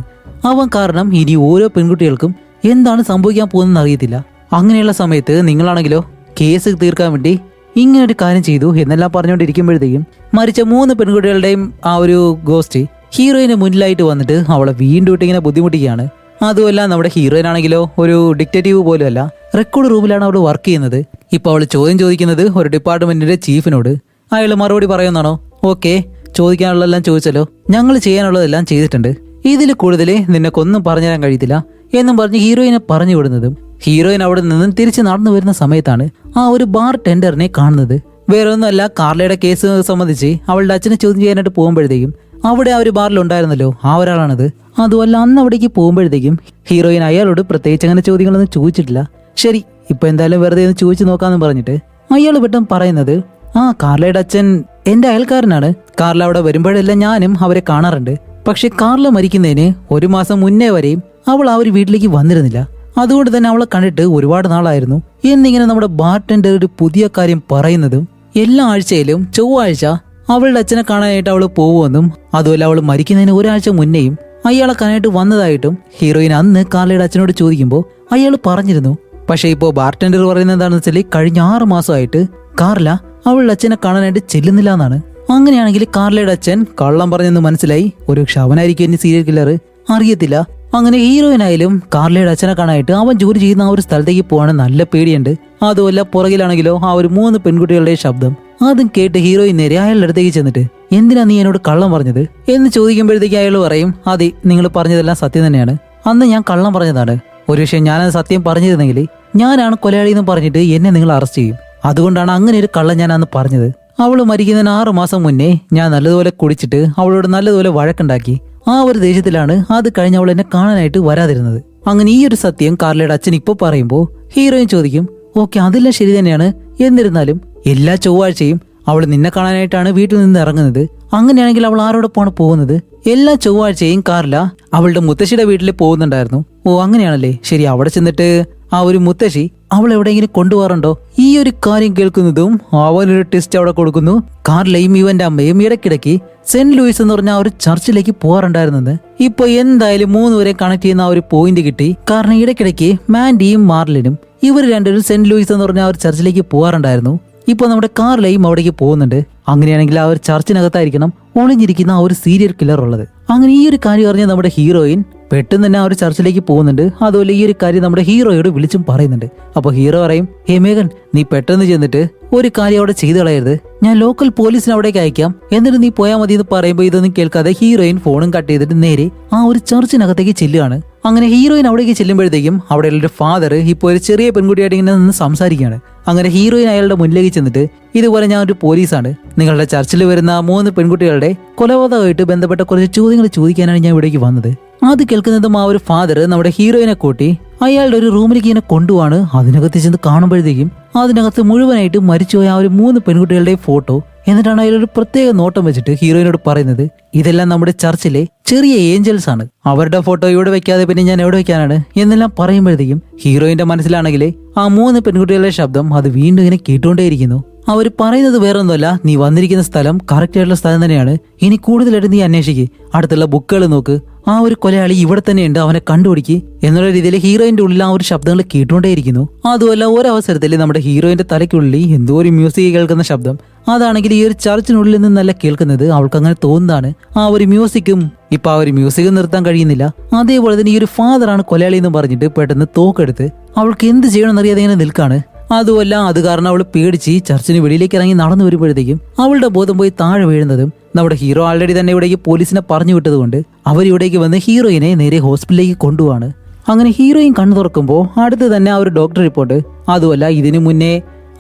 അവൻ കാരണം ഇനി ഓരോ പെൺകുട്ടികൾക്കും എന്താണ് സംഭവിക്കാൻ പോകുന്നതെന്ന് അറിയത്തില്ല. അങ്ങനെയുള്ള സമയത്ത് നിങ്ങളാണെങ്കിലോ കേസ് തീർക്കാൻ വേണ്ടി ഇങ്ങനെ ഒരു കാര്യം ചെയ്തു എന്നെല്ലാം പറഞ്ഞുകൊണ്ടിരിക്കുമ്പോഴത്തേക്കും മരിച്ച 3 പെൺകുട്ടികളുടെയും ആ ഒരു ഗോസ്റ്റ് ഹീറോയിന് മുന്നിലായിട്ട് വന്നിട്ട് അവളെ വീണ്ടും ഇങ്ങനെ ബുദ്ധിമുട്ടിക്കുകയാണ്. അതുമല്ല നമ്മുടെ ഹീറോയിൻ ആണെങ്കിലോ ഒരു ഡിക്റ്റേറ്റീവ് പോലും അല്ല, റെക്കോർഡ് റൂമിലാണ് അവൾ വർക്ക് ചെയ്യുന്നത്. ഇപ്പൊ അവൾ ചോദ്യം ചോദിക്കുന്നത് ഒരു ഡിപ്പാർട്ട്മെന്റിന്റെ ചീഫിനോട്. അയാൾ മറുപടി പറയുന്നതാണോ? ഓക്കെ, ചോദിക്കാനുള്ളതെല്ലാം ചോദിച്ചല്ലോ, ഞങ്ങൾ ചെയ്യാനുള്ളതെല്ലാം ചെയ്തിട്ടുണ്ട്, ഇതിൽ കൂടുതൽ നിനക്കൊന്നും പറഞ്ഞുതരാൻ കഴിയത്തില്ല എന്നും പറഞ്ഞ് ഹീറോയിനെ പറഞ്ഞു വിടുന്നതും ഹീറോയിൻ അവിടെ നിന്നും തിരിച്ച് നടന്നു വരുന്ന സമയത്താണ് ആ ഒരു ബാർ ടെൻഡറിനെ കാണുന്നത്. വേറെ ഒന്നുമല്ല, കാർലയുടെ കേസ് സംബന്ധിച്ച് അവളുടെ അച്ഛനെ ചോദ്യം ചെയ്യാനായിട്ട് പോകുമ്പോഴത്തേക്കും അവിടെ ആ ഒരു ബാറിൽ ഉണ്ടായിരുന്നല്ലോ, ആ ഒരാളാണത്. അതുമല്ല അന്ന് അവിടേക്ക് പോകുമ്പോഴത്തേക്കും ഹീറോയിൻ അയാളോട് പ്രത്യേകിച്ച് അങ്ങനെ ചോദ്യങ്ങളൊന്നും ചോദിച്ചിട്ടില്ല. ശരി, ഇപ്പൊ എന്തായാലും വെറുതെ ഒന്ന് ചോദിച്ചു നോക്കാന്ന് പറഞ്ഞിട്ട് അയാൾ പെട്ടെന്ന് പറയുന്നത്, ആ കാർലയുടെ അച്ഛൻ എന്റെ അയൽക്കാരനാണ്, കാർല അവിടെ വരുമ്പോഴെല്ലാം ഞാനും അവരെ കാണാറുണ്ട്. പക്ഷെ കാർല മരിക്കുന്നതിന് 1 മാസം മുന്നേ വരെയും അവൾ ആ ഒരു വീട്ടിലേക്ക് വന്നിരുന്നില്ല, അതുകൊണ്ട് തന്നെ അവളെ കണ്ടിട്ട് ഒരുപാട് നാളായിരുന്നു എന്നിങ്ങനെ നമ്മുടെ ബാർടെൻഡർ ഒരു പുതിയ കാര്യം പറയുന്നതും എല്ലാ ആഴ്ചയിലും ചൊവ്വാഴ്ച അവളുടെ അച്ഛനെ കാണാനായിട്ട് അവൾ പോകുമെന്നും അതുമല്ല അവൾ മരിക്കുന്നതിന് 1 ആഴ്ച മുന്നേയും അയാളെ കാണാനായിട്ട് വന്നതായിട്ടും ഹീറോയിൻ അന്ന് കാർലയുടെ അച്ഛനോട് ചോദിക്കുമ്പോൾ അയാൾ പറഞ്ഞിരുന്നു. പക്ഷെ ഇപ്പോൾ ബാർടെൻഡർ പറയുന്നത് എന്താണെന്ന് വെച്ചാൽ കഴിഞ്ഞ 6 മാസമായിട്ട് കാർല അവളുടെ അച്ഛനെ കാണാനായിട്ട് ചെല്ലുന്നില്ല എന്നാണ്. അങ്ങനെയാണെങ്കിൽ കാർലയുടെ അച്ഛൻ കള്ളം പറഞ്ഞെന്ന് മനസ്സിലായി, ഒരു ക്ഷവനായിരിക്കും ഇനി സീരിയൽ കില്ലർ, അറിയത്തില്ല. അങ്ങനെ ഹീറോയിനായാലും കാർലയുടെ അച്ഛനെ കാണാനായിട്ട് അവൻ ജോലി ചെയ്യുന്ന ആ ഒരു സ്ഥലത്തേക്ക് പോകാൻ നല്ല പേടിയുണ്ട്. അതുമല്ല പുറകിലാണെങ്കിലോ ആ ഒരു 3 പെൺകുട്ടികളുടെ ശബ്ദം. അതും കേട്ട് ഹീറോയിൻ നേരെ അയാളുടെ അടുത്തേക്ക് ചെന്നിട്ട്, എന്തിനാ നീ എന്നോട് കള്ളം പറഞ്ഞത് എന്ന് ചോദിക്കുമ്പോഴത്തേക്ക് അയാൾ പറയും, അതെ നിങ്ങൾ പറഞ്ഞതെല്ലാം സത്യം തന്നെയാണ്, അന്ന് ഞാൻ കള്ളം പറഞ്ഞതാണ്. ഒരുപക്ഷെ ഞാനത് സത്യം പറഞ്ഞിരുന്നെങ്കിൽ ഞാനാണ് കൊലയാളി എന്ന് പറഞ്ഞിട്ട് എന്നെ നിങ്ങൾ അറസ്റ്റ് ചെയ്യും. അതുകൊണ്ടാണ് അങ്ങനെ ഒരു കള്ളം ഞാൻ അന്ന് പറഞ്ഞത്. അവള് മരിക്കുന്നതിന് 6 മാസം മുന്നേ ഞാൻ നല്ലതുപോലെ കുടിച്ചിട്ട് അവളോട് നല്ലതുപോലെ വഴക്കുണ്ടാക്കി. ആ ഒരു ദേഷ്യത്തിലാണ് അത് കഴിഞ്ഞ് അവൾ എന്നെ കാണാനായിട്ട് വരാതിരുന്നത്. അങ്ങനെ ഈ ഒരു സത്യം കാർലയുടെ അച്ഛൻ ഇപ്പോൾ പറയുമ്പോൾ ഹീറോയിൻ ചോദിക്കും, ഓക്കെ അതെല്ലാം ശരി തന്നെയാണ്, എന്നിരുന്നാലും എല്ലാ ചൊവ്വാഴ്ചയും അവൾ നിന്നെ കാണാനായിട്ടാണ് വീട്ടിൽ നിന്ന് ഇറങ്ങുന്നത്. അങ്ങനെയാണെങ്കിൽ അവൾ ആരോടൊപ്പമാണ് പോകുന്നത്? എല്ലാ ചൊവ്വാഴ്ചയും കാർല അവളുടെ മുത്തശ്ശിയുടെ വീട്ടിൽ പോകുന്നുണ്ടായിരുന്നു. ഓ അങ്ങനെയാണല്ലേ, ശരി. അവിടെ ചെന്നിട്ട് ആ ഒരു മുത്തശ്ശി അവൾ എവിടെയെങ്കിലും കൊണ്ടുപോകാറുണ്ടോ? ഈ ഒരു കാര്യം കേൾക്കുന്നതും അവനൊരു ടെസ്റ്റ് അവിടെ കൊടുക്കുന്നു. കാർലയും ഇവന്റെ അമ്മയും ഇടയ്ക്കിടയ്ക്ക് സെന്റ് ലൂയിസ് എന്ന് പറഞ്ഞ ആ ഒരു ചർച്ചിലേക്ക് പോകാറുണ്ടായിരുന്നത്. ഇപ്പൊ എന്തായാലും 3 പേരെ കണക്ട് ചെയ്യുന്ന ആ ഒരു പോയിന്റ് കിട്ടി. കാരണം ഇടയ്ക്കിടയ്ക്ക് മാൻഡിയും മാർലിനും ഇവർ രണ്ടുപേരും സെന്റ് ലൂയിസ് എന്ന് പറഞ്ഞ ആ ഒരു ചർച്ചിലേക്ക് പോകാറുണ്ടായിരുന്നു. ഇപ്പൊ നമ്മുടെ കാർലയും അവിടേക്ക് പോകുന്നുണ്ട്. അങ്ങനെയാണെങ്കിൽ ആ ഒരു ചർച്ചിനകത്തായിരിക്കണം ഒളിഞ്ഞിരിക്കുന്ന ആ ഒരു സീരിയൽ കില്ലർ ഉള്ളത്. അങ്ങനെ ഈ ഒരു കാര്യം അറിഞ്ഞ നമ്മുടെ ഹീറോയിൻ പെട്ടെന്ന് തന്നെ ആ ഒരു ചർച്ചിലേക്ക് പോകുന്നുണ്ട്. അതുപോലെ ഈ ഒരു കാര്യം നമ്മുടെ ഹീറോയോട് വിളിച്ചും പറയുന്നുണ്ട്. അപ്പൊ ഹീറോ പറയും, ഹേ മേഘൻ, നീ പെട്ടെന്ന് ചെന്നിട്ട് ഒരു കാര്യം അവിടെ ചെയ്തു കളയരുത്, ഞാൻ ലോക്കൽ പോലീസിനെ അവിടേക്ക് അയക്കാം, എന്നിട്ട് നീ പോയാൽ മതി എന്ന് പറയുമ്പോൾ ഇതൊന്നും കേൾക്കാതെ ഹീറോയിൻ ഫോണും കട്ട് ചെയ്തിട്ട് നേരെ ആ ഒരു ചർച്ചിനകത്തേക്ക് ചെല്ലുകയാണ്. അങ്ങനെ ഹീറോയിൻ അവിടേക്ക് ചെല്ലുമ്പോഴത്തേക്കും അവിടെയുള്ള ഒരു ഫാദർ ഇപ്പോൾ ഒരു ചെറിയ പെൺകുട്ടിയായിട്ട് ഇങ്ങനെ നിന്ന് സംസാരിക്കുകയാണ്. അങ്ങനെ ഹീറോയിൻ അയാളുടെ മുന്നിലേക്ക് ചെന്നിട്ട്, ഇതുപോലെ ഞാൻ ഒരു പോലീസാണ്, നിങ്ങളുടെ ചർച്ചിൽ വരുന്ന 3 പെൺകുട്ടികളുടെ കൊലപാതകമായിട്ട് ബന്ധപ്പെട്ട കുറച്ച് ചോദ്യങ്ങൾ ചോദിക്കാനാണ് ഞാൻ ഇവിടേക്ക് വന്നത്. അത് കേൾക്കുന്നതും ആ ഒരു ഫാദർ നമ്മുടെ ഹീറോയിനെ കൂട്ടി അയാളുടെ ഒരു റൂമിലേക്ക് ഇങ്ങനെ കൊണ്ടുപോവാണ്. അതിനകത്ത് ചെന്ന് കാണുമ്പോഴത്തേക്കും അതിനകത്ത് മുഴുവനായിട്ട് മരിച്ചുപോയ ആ ഒരു 3 പെൺകുട്ടികളുടെ ഫോട്ടോ. എന്നിട്ടാണ് അതിലൊരു പ്രത്യേക നോട്ടം വെച്ചിട്ട് ഹീറോയിനോട് പറയുന്നത്, ഇതെല്ലാം നമ്മുടെ ചർച്ചിലെ ചെറിയ ഏഞ്ചൽസ് ആണ്, അവരുടെ ഫോട്ടോ ഇവിടെ വെക്കാതെ പിന്നെ ഞാൻ എവിടെ വെക്കാനാണ് എന്നെല്ലാം പറയുമ്പോഴത്തേക്കും ഹീറോയിന്റെ മനസ്സിലാണെങ്കിലേ ആ 3 പെൺകുട്ടികളുടെ ശബ്ദം അത് വീണ്ടും ഇങ്ങനെ കേട്ടുകൊണ്ടേയിരിക്കുന്നു. അവർ പറയുന്നത് വേറൊന്നുമല്ല, നീ വന്നിരിക്കുന്ന സ്ഥലം കറക്റ്റ് ആയിട്ടുള്ള സ്ഥലം തന്നെയാണ്, ഇനി കൂടുതലായിട്ട് നീ അന്വേഷിക്ക്, അടുത്തുള്ള ബുക്കുകൾ നോക്ക്, ആ ഒരു കൊലയാളി ഇവിടെ തന്നെയുണ്ട്, അവനെ കണ്ടുപിടിക്ക് എന്നുള്ള രീതിയിൽ ഹീറോയിന്റെ ഉള്ളിൽ ആ ഒരു ശബ്ദങ്ങൾ കേട്ടുകൊണ്ടേയിരിക്കുന്നു. അതുമല്ല ഒരവസരത്തിൽ നമ്മുടെ ഹീറോയിന്റെ തലയ്ക്കുള്ളിൽ എന്തോ ഒരു മ്യൂസിക് കേൾക്കുന്ന ശബ്ദം, അതാണെങ്കിൽ ഈ ഒരു ചർച്ചിനുള്ളിൽ നിന്നല്ല കേൾക്കുന്നത്. അവൾക്ക് അങ്ങനെ തോന്നുന്നതാണ്. ആ ഒരു മ്യൂസിക്കും ഇപ്പൊ ആ ഒരു മ്യൂസിക് നിർത്താൻ കഴിയുന്നില്ല. അതേപോലെ തന്നെ ഈ ഒരു ഫാദറാണ് കൊലയാളി എന്ന് പറഞ്ഞിട്ട് പെട്ടെന്ന് തോക്കെടുത്ത് അവൾക്ക് എന്ത് ചെയ്യണമെന്നറിയാതെ ഇങ്ങനെ നിൽക്കാണ്. അതുമല്ല അത് കാരണം അവൾ പേടിച്ച് ചർച്ചിന് വെളിയിലേക്ക് ഇറങ്ങി നടന്നു വരുമ്പോഴത്തേക്കും അവളുടെ ബോധം പോയി താഴെ വീഴുന്നതും നമ്മുടെ ഹീറോ ആൾറെഡി തന്നെ ഇവിടേക്ക് പോലീസിനെ പറഞ്ഞു വിട്ടതുകൊണ്ട് അവരിവിടേക്ക് വന്ന് ഹീറോയിനെ നേരെ ഹോസ്പിറ്റലിലേക്ക് കൊണ്ടുപോവാണ്. അങ്ങനെ ഹീറോയിൻ കണ്ണു തുറക്കുമ്പോൾ അടുത്ത് തന്നെ ആ ഒരു ഡോക്ടർ റിപ്പോർട്ട്. അതുമല്ല ഇതിനു മുന്നേ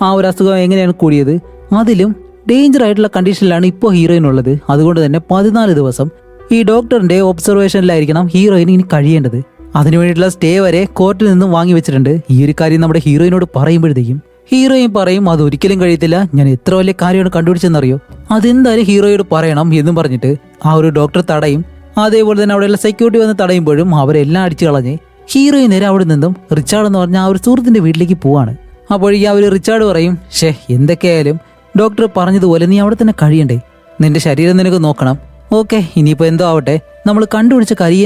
ആ ഒരു അസുഖം എങ്ങനെയാണ് കൂടിയത്, അതിലും ഡേഞ്ചർ ആയിട്ടുള്ള കണ്ടീഷനിലാണ് ഇപ്പോൾ ഹീറോയിൻ ഉള്ളത്. അതുകൊണ്ട് തന്നെ 14 ദിവസം ഈ ഡോക്ടറിന്റെ ഒബ്സർവേഷനിലായിരിക്കണം ഹീറോയിൻ ഇനി കഴിയേണ്ടത്. അതിനുവേണ്ടിയിട്ടുള്ള സ്റ്റേ വരെ കോർട്ടിൽ നിന്നും വാങ്ങി വെച്ചിട്ടുണ്ട്. ഈ ഒരു കാര്യം നമ്മുടെ ഹീറോയിനോട് പറയുമ്പോഴത്തേക്കും ഹീറോയിൻ പറയും, അത് ഒരിക്കലും കഴിയത്തില്ല, ഞാൻ എത്ര വലിയ കാര്യമാണ് കണ്ടുപിടിച്ചെന്നറിയോ, അതെന്തായാലും ഹീറോയോട് പറയണം എന്നും പറഞ്ഞിട്ട് ആ ഒരു ഡോക്ടർ തടയും. അതേപോലെ തന്നെ അവിടെയുള്ള സെക്യൂരിറ്റി വന്ന് തടയുമ്പോഴും അവരെല്ലാം അടിച്ചു കളഞ്ഞ് ഹീറോയിൻ നേരെ അവിടെ നിന്നും റിച്ചാർഡ് എന്ന് പറഞ്ഞ ആ ഒരു സുഹൃത്തിന്റെ വീട്ടിലേക്ക് പോവാണ്. അപ്പോഴേക്കും ആ ഒരു റിച്ചാർഡ് പറയും, എന്തൊക്കെയായാലും ഡോക്ടർ പറഞ്ഞതുപോലെ നീ അവിടെ തന്നെ കഴിയണ്ടേ, നിന്റെ ശരീരം നിനക്ക് നോക്കണം. ഓക്കെ, ഇനിയിപ്പോൾ എന്തോ ആവട്ടെ, നമ്മൾ കണ്ടുപിടിച്ച കാര്യം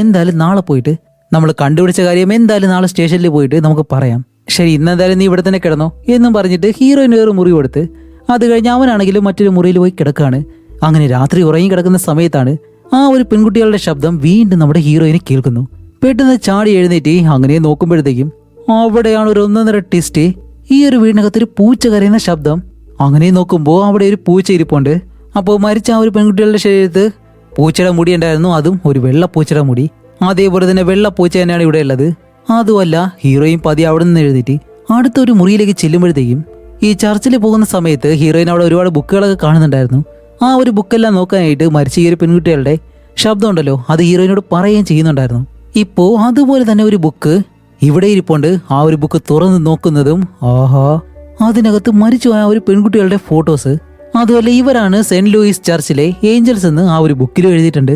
എന്തായാലും നാളെ സ്റ്റേഷനിൽ പോയിട്ട് നമുക്ക് പറയാം. ശരി, ഇന്നെന്തായാലും നീ ഇവിടെ തന്നെ കിടന്നോ എന്നും പറഞ്ഞിട്ട് ഹീറോയിന് ഒരു മുറി കൊടുത്ത് അത് കഴിഞ്ഞ് അവനാണെങ്കിലും മറ്റൊരു മുറിയിൽ പോയി കിടക്കാണ്. അങ്ങനെ രാത്രി ഉറങ്ങി കിടക്കുന്ന സമയത്താണ് ആ ഒരു പെൺകുട്ടികളുടെ ശബ്ദം വീണ്ടും നമ്മുടെ ഹീറോയിനെ കേൾക്കുന്നു. പെട്ടെന്ന് ചാടി എഴുന്നേറ്റ് അങ്ങനെ നോക്കുമ്പോഴത്തേക്കും അവിടെയാണ് ഒരു ഒന്നൊന്നര ട്വിസ്റ്റ്. ഈ ഒരു വീടിനകത്തൊരു പൂച്ച കരയുന്ന ശബ്ദം. അങ്ങനെ നോക്കുമ്പോൾ അവിടെ ഒരു പൂച്ച ഇരിപ്പുണ്ട്. അപ്പോൾ മരിച്ച ആ ഒരു പെൺകുട്ടികളുടെ ശരീരത്ത് പൂച്ചയുടെ മുടി ഉണ്ടായിരുന്നു, അതും ഒരു വെള്ള പൂച്ചയുടെ മുടി. അതേപോലെ തന്നെ വെള്ള പൂച്ച തന്നെയാണ് ഇവിടെ ഉള്ളത്. അതുമല്ല ഹീറോയിൻ പതിയെ അവിടെ നിന്ന് എഴുന്നേറ്റ് അടുത്തൊരു മുറിയിലേക്ക് ചെല്ലുമ്പോഴത്തേക്കും ഈ ചർച്ചിൽ പോകുന്ന സമയത്ത് ഹീറോയിൻ അവിടെ ഒരുപാട് ബുക്കുകളൊക്കെ കാണുന്നുണ്ടായിരുന്നു. ആ ഒരു ബുക്കെല്ലാം നോക്കാനായിട്ട് മരിച്ച ഈ ഒരു പെൺകുട്ടികളുടെ ശബ്ദം ഉണ്ടല്ലോ, അത് ഹീറോയിനോട് പറയുകയും ചെയ്യുന്നുണ്ടായിരുന്നു. ഇപ്പോൾ അതുപോലെ തന്നെ ഒരു ബുക്ക് ഇവിടെ ഇരിപ്പുണ്ട്. ആ ഒരു ബുക്ക് തുറന്ന് നോക്കുന്നതും ആഹാ, അതിനകത്ത് മരിച്ചുപോയ ഒരു പെൺകുട്ടികളുടെ ഫോട്ടോസ്. അതുപോലെ ഇവരാണ് സെന്റ് ലൂയിസ് ചർച്ചിലെ ഏഞ്ചൽസ് എന്ന് ആ ഒരു ബുക്കിലും എഴുതിയിട്ടുണ്ട്.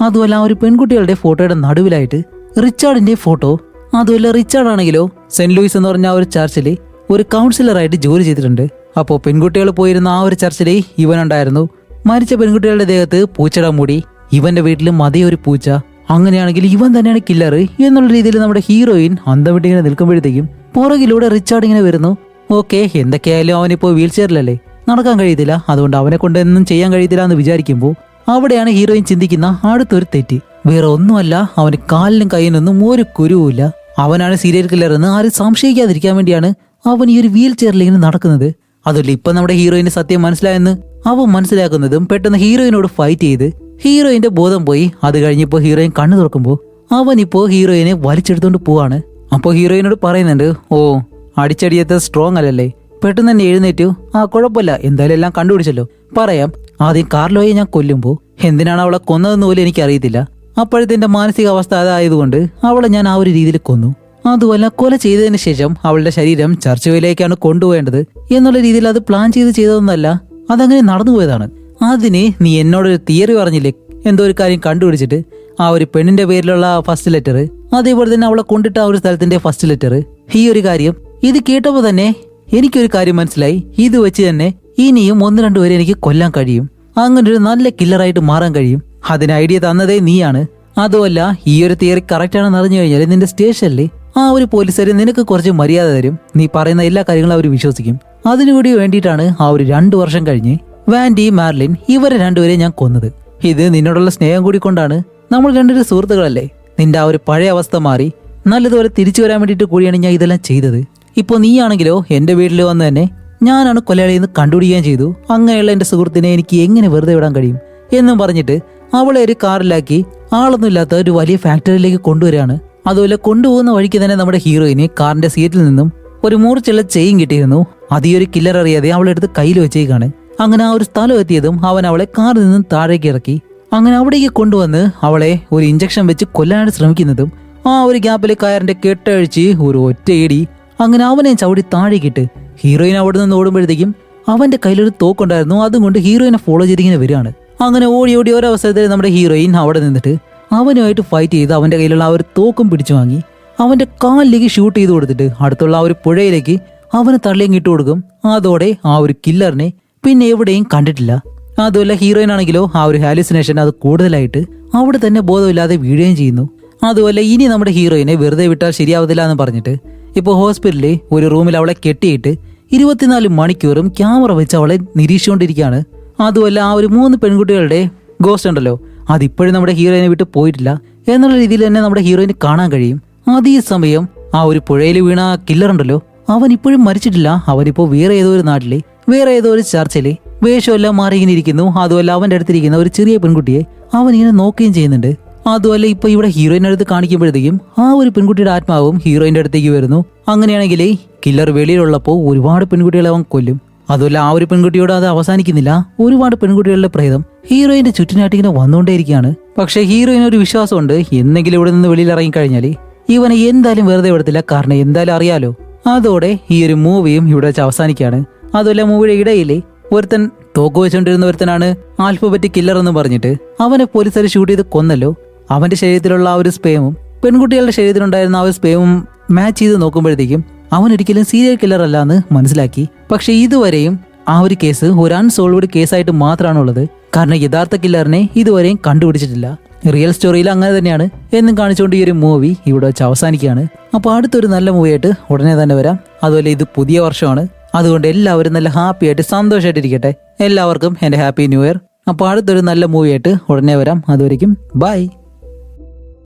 അതുപോലെ ആ ഒരു പെൺകുട്ടികളുടെ ഫോട്ടോയുടെ നടുവിലായിട്ട് റിച്ചാർഡിന്റെ ഫോട്ടോ. അതുപോലെ റിച്ചാർഡ് ആണെങ്കിലോ സെന്റ് ലൂയിസ് എന്ന് പറഞ്ഞ ആ ഒരു ചർച്ചിൽ ഒരു കൗൺസിലറായിട്ട് ജോലി ചെയ്തിട്ടുണ്ട്. അപ്പോൾ പെൺകുട്ടികൾ പോയിരുന്ന ആ ഒരു ചർച്ചിൽ ഇവനുണ്ടായിരുന്നു. മരിച്ച പെൺകുട്ടികളുടെ ദേഹത്ത് പൂച്ചയുടെ മുടി, ഇവന്റെ വീട്ടിലും അതേ ഒരു പൂച്ച. അങ്ങനെയാണെങ്കിൽ ഇവൻ തന്നെയാണ് കില്ലർ എന്നുള്ള രീതിയിൽ നമ്മുടെ ഹീറോയിൻ അന്തം വിട്ടിങ്ങനെ നിൽക്കുമ്പോഴത്തേക്കും പുറകിലൂടെ റിച്ചാർഡ് ഇങ്ങനെ വരുന്നു. ഓക്കെ, എന്തൊക്കെയായാലും അവനിപ്പോൾ വീൽ ചെയറിലല്ലേ, നടക്കാൻ കഴിയത്തില്ല, അതുകൊണ്ട് അവനെ കൊണ്ട് ഒന്നും ചെയ്യാൻ കഴിയത്തില്ല എന്ന് വിചാരിക്കുമ്പോൾ അവിടെയാണ് ഹീറോയിൻ ചിന്തിക്കുന്ന അടുത്തൊരു തെറ്റ്. വേറെ ഒന്നുമല്ല, അവന് കാലിനും കയ്യിനൊന്നും ഒരു കുരുവില്ല. അവനാണ് സീരിയൽ കില്ലർ എന്ന് ആരും സംശയിക്കാതിരിക്കാൻ വേണ്ടിയാണ് അവൻ ഈ ഒരു വീൽ ചെയറിൽ ഇങ്ങനെ നടക്കുന്നത്. അതല്ല ഇപ്പൊ നമ്മുടെ ഹീറോയിന് സത്യം മനസ്സിലായെന്ന് അവൻ മനസ്സിലാക്കുന്നതും പെട്ടെന്ന് ഹീറോയിനോട് ഫൈറ്റ് ചെയ്ത് ഹീറോയിന്റെ ബോധം പോയി. അത് കഴിഞ്ഞപ്പോൾ ഹീറോയിൻ കണ്ണു തുറക്കുമ്പോൾ അവനിപ്പോ ഹീറോയിനെ വലിച്ചെടുത്തോണ്ട് പോവാണ്. അപ്പോൾ ഹീറോയിനോട് പറയുന്നുണ്ട്, ഓ അടിച്ചടിയത്തെ സ്ട്രോങ് അല്ലല്ലേ, പെട്ടെന്ന് തന്നെ എഴുന്നേറ്റു, ആ കുഴപ്പമില്ല, എന്തായാലും എല്ലാം കണ്ടുപിടിച്ചല്ലോ. പറയാം, ആദ്യം കാർലോയെ ഞാൻ കൊല്ലുമ്പോൾ എന്തിനാണ് അവളെ കൊന്നതെന്ന് പോലും എനിക്കറിയത്തില്ല. അപ്പോഴത്തെ എന്റെ മാനസികാവസ്ഥ അതായതുകൊണ്ട് അവളെ ഞാൻ ആ ഒരു രീതിയിൽ കൊന്നു. അതുമല്ല, കൊല ചെയ്തതിന് ശേഷം അവളുടെ ശരീരം ചർച്ചുവയിലേക്കാണ് കൊണ്ടുപോകേണ്ടത് എന്നുള്ള രീതിയിൽ അത് പ്ലാൻ ചെയ്തതൊന്നല്ല, അതങ്ങനെ നടന്നുപോയതാണ്. അതിന് നീ എന്നോടൊരു തിയറി പറഞ്ഞില്ലേ, എന്തോ ഒരു കാര്യം കണ്ടുപിടിച്ചിട്ട് ആ ഒരു പെണ്ണിന്റെ പേരിലുള്ള ഫസ്റ്റ് ലെറ്റർ, അതേപോലെ തന്നെ അവളെ കൊണ്ടിട്ട ആ ഒരു സ്ഥലത്തിന്റെ ഫസ്റ്റ് ലെറ്റർ. ഈ ഒരു കാര്യം ഇത് കേട്ടപ്പോൾ തന്നെ എനിക്കൊരു കാര്യം മനസ്സിലായി. ഇത് വെച്ച് തന്നെ ഇനിയും 1-2 പേരെ എനിക്ക് കൊല്ലാൻ കഴിയും, അങ്ങനെ ഒരു നല്ല കില്ലറായിട്ട് മാറാൻ കഴിയും. അതിന് ഐഡിയ തന്നതേ നീയാണ്. അതുമല്ല, ഈ ഒരു തിയറി കറക്റ്റ് ആണെന്ന് അറിഞ്ഞു കഴിഞ്ഞാൽ നിന്റെ സ്റ്റേഷനിൽ ആ ഒരു പോലീസുകാർ നിനക്ക് കുറച്ച് മര്യാദ തരും. നീ പറയുന്ന എല്ലാ കാര്യങ്ങളും അവർ വിശ്വസിക്കും. അതിനുകൂടി വേണ്ടിയിട്ടാണ് ആ ഒരു 2 വർഷം കഴിഞ്ഞ് വാൻഡി, മാർലിൻ ഇവരെ 2 പേരെ ഞാൻ കൊന്നത്. ഇത് നിന്നോടുള്ള സ്നേഹം കൂടി കൊണ്ടാണ്. നമ്മൾ 2 സുഹൃത്തുക്കളല്ലേ. നിന്റെ ആ ഒരു പഴയ അവസ്ഥ മാറി നല്ലതുപോലെ തിരിച്ചു വരാൻ വേണ്ടിയിട്ട് കൂടിയാണ് ഞാൻ ഇതെല്ലാം ചെയ്തത്. ഇപ്പോൾ നീയാണെങ്കിലോ എൻ്റെ വീട്ടിൽ വന്ന് തന്നെ ഞാനാണ് കൊലയാളിയെന്ന് കണ്ടുപിടിക്കുകയും ചെയ്തു. അങ്ങനെയുള്ള എൻ്റെ സുഹൃത്തിനെ എനിക്ക് എങ്ങനെ വെറുതെ വിടാൻ കഴിയും എന്നും പറഞ്ഞിട്ട് അവളെ ഒരു കാറിലാക്കി ആളൊന്നുമില്ലാത്ത ഒരു വലിയ ഫാക്ടറിയിലേക്ക് കൊണ്ടുവരികയാണ്. അതുപോലെ കൊണ്ടുപോകുന്ന വഴിക്ക് തന്നെ നമ്മുടെ ഹീറോയിന് കാറിന്റെ സീറ്റിൽ നിന്നും ഒരു മൂർച്ചുള്ള ചെയിൻ കിട്ടിയിരുന്നു. അത് ഈ ഒരു കില്ലർ അറിയാതെ അവളെടുത്ത് കയ്യിൽ വെച്ചേക്കാണ്. അങ്ങനെ ആ ഒരു സ്ഥലം എത്തിയതും അവൻ അവളെ കാറിൽ നിന്നും താഴേക്ക് ഇറക്കി. അങ്ങനെ അവിടേക്ക് കൊണ്ടുവന്ന് അവളെ ഒരു ഇഞ്ചക്ഷൻ വെച്ച് കൊല്ലാനായിട്ട് ശ്രമിക്കുന്നതും ആ ഒരു ഗ്യാപ്പിൽ കയറിന്റെ കെട്ടഴിച്ച് ഒരു ഒറ്റയിടി അങ്ങനെ അവനെ ചവിടി താഴേക്കിട്ട് ഹീറോയിൻ അവിടെ നിന്ന് ഓടുമ്പോഴത്തേക്കും അവന്റെ കയ്യിലൊരു തോക്കുണ്ടായിരുന്നു. അതും കൊണ്ട് ഹീറോയിനെ ഫോളോ ചെയ്തിങ്ങനെ വരികയാണ്. അങ്ങനെ ഓടി ഓടി ഓരോ അവസരത്തിൽ നമ്മുടെ ഹീറോയിൻ അവിടെ നിന്നിട്ട് അവനുമായിട്ട് ഫൈറ്റ് ചെയ്ത് അവന്റെ കയ്യിലുള്ള ആ ഒരു തോക്കും പിടിച്ചു വാങ്ങി അവന്റെ കാലിലേക്ക് ഷൂട്ട് ചെയ്ത് കൊടുത്തിട്ട് അടുത്തുള്ള ആ ഒരു പുഴയിലേക്ക് അവന് തള്ളിയും ഇട്ട് കൊടുക്കും. അതോടെ ആ ഒരു കില്ലറിനെ പിന്നെ എവിടെയും കണ്ടിട്ടില്ല. അതുമല്ല, ഹീറോയിൻ ആണെങ്കിലോ ആ ഒരു ഹാലുസിനേഷൻ അത് കൂടുതലായിട്ട് അവിടെ തന്നെ ബോധമില്ലാതെ വീഴുകയും ചെയ്യുന്നു. അതുമല്ല, ഇനി നമ്മുടെ ഹീറോയിനെ വെറുതെ വിട്ടാൽ ശരിയാവത്തില്ല എന്ന് പറഞ്ഞിട്ട് ഇപ്പോൾ ഹോസ്പിറ്റലിൽ ഒരു റൂമിൽ അവളെ കെട്ടിയിട്ട് 24 മണിക്കൂറും ക്യാമറ വെച്ച് അവളെ നിരീക്ഷിച്ചുകൊണ്ടിരിക്കുകയാണ്. അതുമല്ല, ആ ഒരു 3 പെൺകുട്ടികളുടെ ഗോസ്റ്റ് ഉണ്ടല്ലോ, അതിപ്പോഴും നമ്മുടെ ഹീറോയിനെ വിട്ട് പോയിട്ടില്ല എന്നുള്ള രീതിയിൽ തന്നെ നമ്മുടെ ഹീറോയിനെ കാണാൻ കഴിയും. അതേ സമയം ആ ഒരു പുഴയിൽ വീണ കില്ലർ ഉണ്ടല്ലോ, അവൻ ഇപ്പോഴും മരിച്ചിട്ടില്ല. അവനിപ്പോ വേറെ ഏതോ ഒരു നാട്ടിലെ വേറെ ഏതോ ഒരു ചർച്ചില് വേഷമെല്ലാം മാറി ഇങ്ങനെ ഇരിക്കുന്നു. അതുമല്ല, അവന്റെ അടുത്തിരിക്കുന്ന ഒരു ചെറിയ പെൺകുട്ടിയെ അവൻ ഇങ്ങനെ നോക്കുകയും ചെയ്യുന്നുണ്ട്. അതുമല്ല, ഇപ്പൊ ഇവിടെ ഹീറോയിൻ്റെ അടുത്ത് കാണിക്കുമ്പോഴത്തേക്കും ആ ഒരു പെൺകുട്ടിയുടെ ആത്മാവും ഹീറോയിന്റെ അടുത്തേക്ക് വരുന്നു. അങ്ങനെയാണെങ്കിൽ കില്ലർ വെളിയിലുള്ളപ്പോൾ ഒരുപാട് പെൺകുട്ടികളെ അവൻ കൊല്ലും. അതുമല്ല, ആ ഒരു പെൺകുട്ടിയോട് അത് അവസാനിക്കുന്നില്ല. ഒരുപാട് പെൺകുട്ടികളുടെ പ്രേതം ഹീറോയിന്റെ ചുറ്റിനായിട്ട് ഇങ്ങനെ വന്നുകൊണ്ടേയിരിക്കുകയാണ്. പക്ഷെ ഹീറോയിന് ഒരു വിശ്വാസമുണ്ട്, എന്തെങ്കിലും ഇവിടെ നിന്ന് വെളിയിൽ ഇറങ്ങിക്കഴിഞ്ഞാൽ ഇവനെ എന്തായാലും വെറുതെ വിടത്തില്ല, കാരണം എന്തായാലും അറിയാലോ. അതോടെ ഈ ഒരു മൂവിയും ഇവിടെ വെച്ച് അവസാനിക്കുകയാണ്. അതുമല്ല, മൂവിയുടെ ഇടയിൽ ഒരുത്തൻ തോക്ക് വെച്ചുകൊണ്ടിരുന്ന ഒരുത്തനാണ് ആൽഫബറ്റിക് കില്ലർ എന്ന് പറഞ്ഞിട്ട് അവനെ പോലീസുകാർ ഷൂട്ട് ചെയ്ത് കൊന്നല്ലോ. അവന്റെ ശരീരത്തിലുള്ള ആ ഒരു സ്പേമും പെൺകുട്ടികളുടെ ശരീരത്തിലുണ്ടായിരുന്ന ആ ഒരു സ്പേമും മാച്ച് ചെയ്ത് നോക്കുമ്പോഴത്തേക്കും അവൻ ഒരിക്കലും സീരിയൽ കില്ലർ അല്ല എന്ന് മനസ്സിലാക്കി. പക്ഷെ ഇതുവരെയും ആ ഒരു കേസ് ഒരു അൺസോൾവ്ഡ് കേസായിട്ട് മാത്രമാണുള്ളത്. കാരണം യഥാർത്ഥ കില്ലറിനെ ഇതുവരെയും കണ്ടുപിടിച്ചിട്ടില്ല. റിയൽ സ്റ്റോറിയിൽ അങ്ങനെ തന്നെയാണ് എന്നും കാണിച്ചുകൊണ്ട് ഈ ഒരു മൂവി ഇവിടെ വെച്ച് അവസാനിക്കുകയാണ്. അപ്പോൾ അടുത്തൊരു നല്ല മൂവിയായിട്ട് ഉടനെ തന്നെ വരാം. അതുപോലെ ഇത് പുതിയ വർഷമാണ്, അതുകൊണ്ട് എല്ലാവരും നല്ല ഹാപ്പി ആയിട്ട് സന്തോഷമായിട്ടിരിക്കട്ടെ. എല്ലാവർക്കും എൻ്റെ ഹാപ്പി ന്യൂ ഇയർ. അപ്പോൾ അടുത്തൊരു നല്ല മൂവിയായിട്ട് ഉടനെ വരാം. അതുവരെയും ബൈ.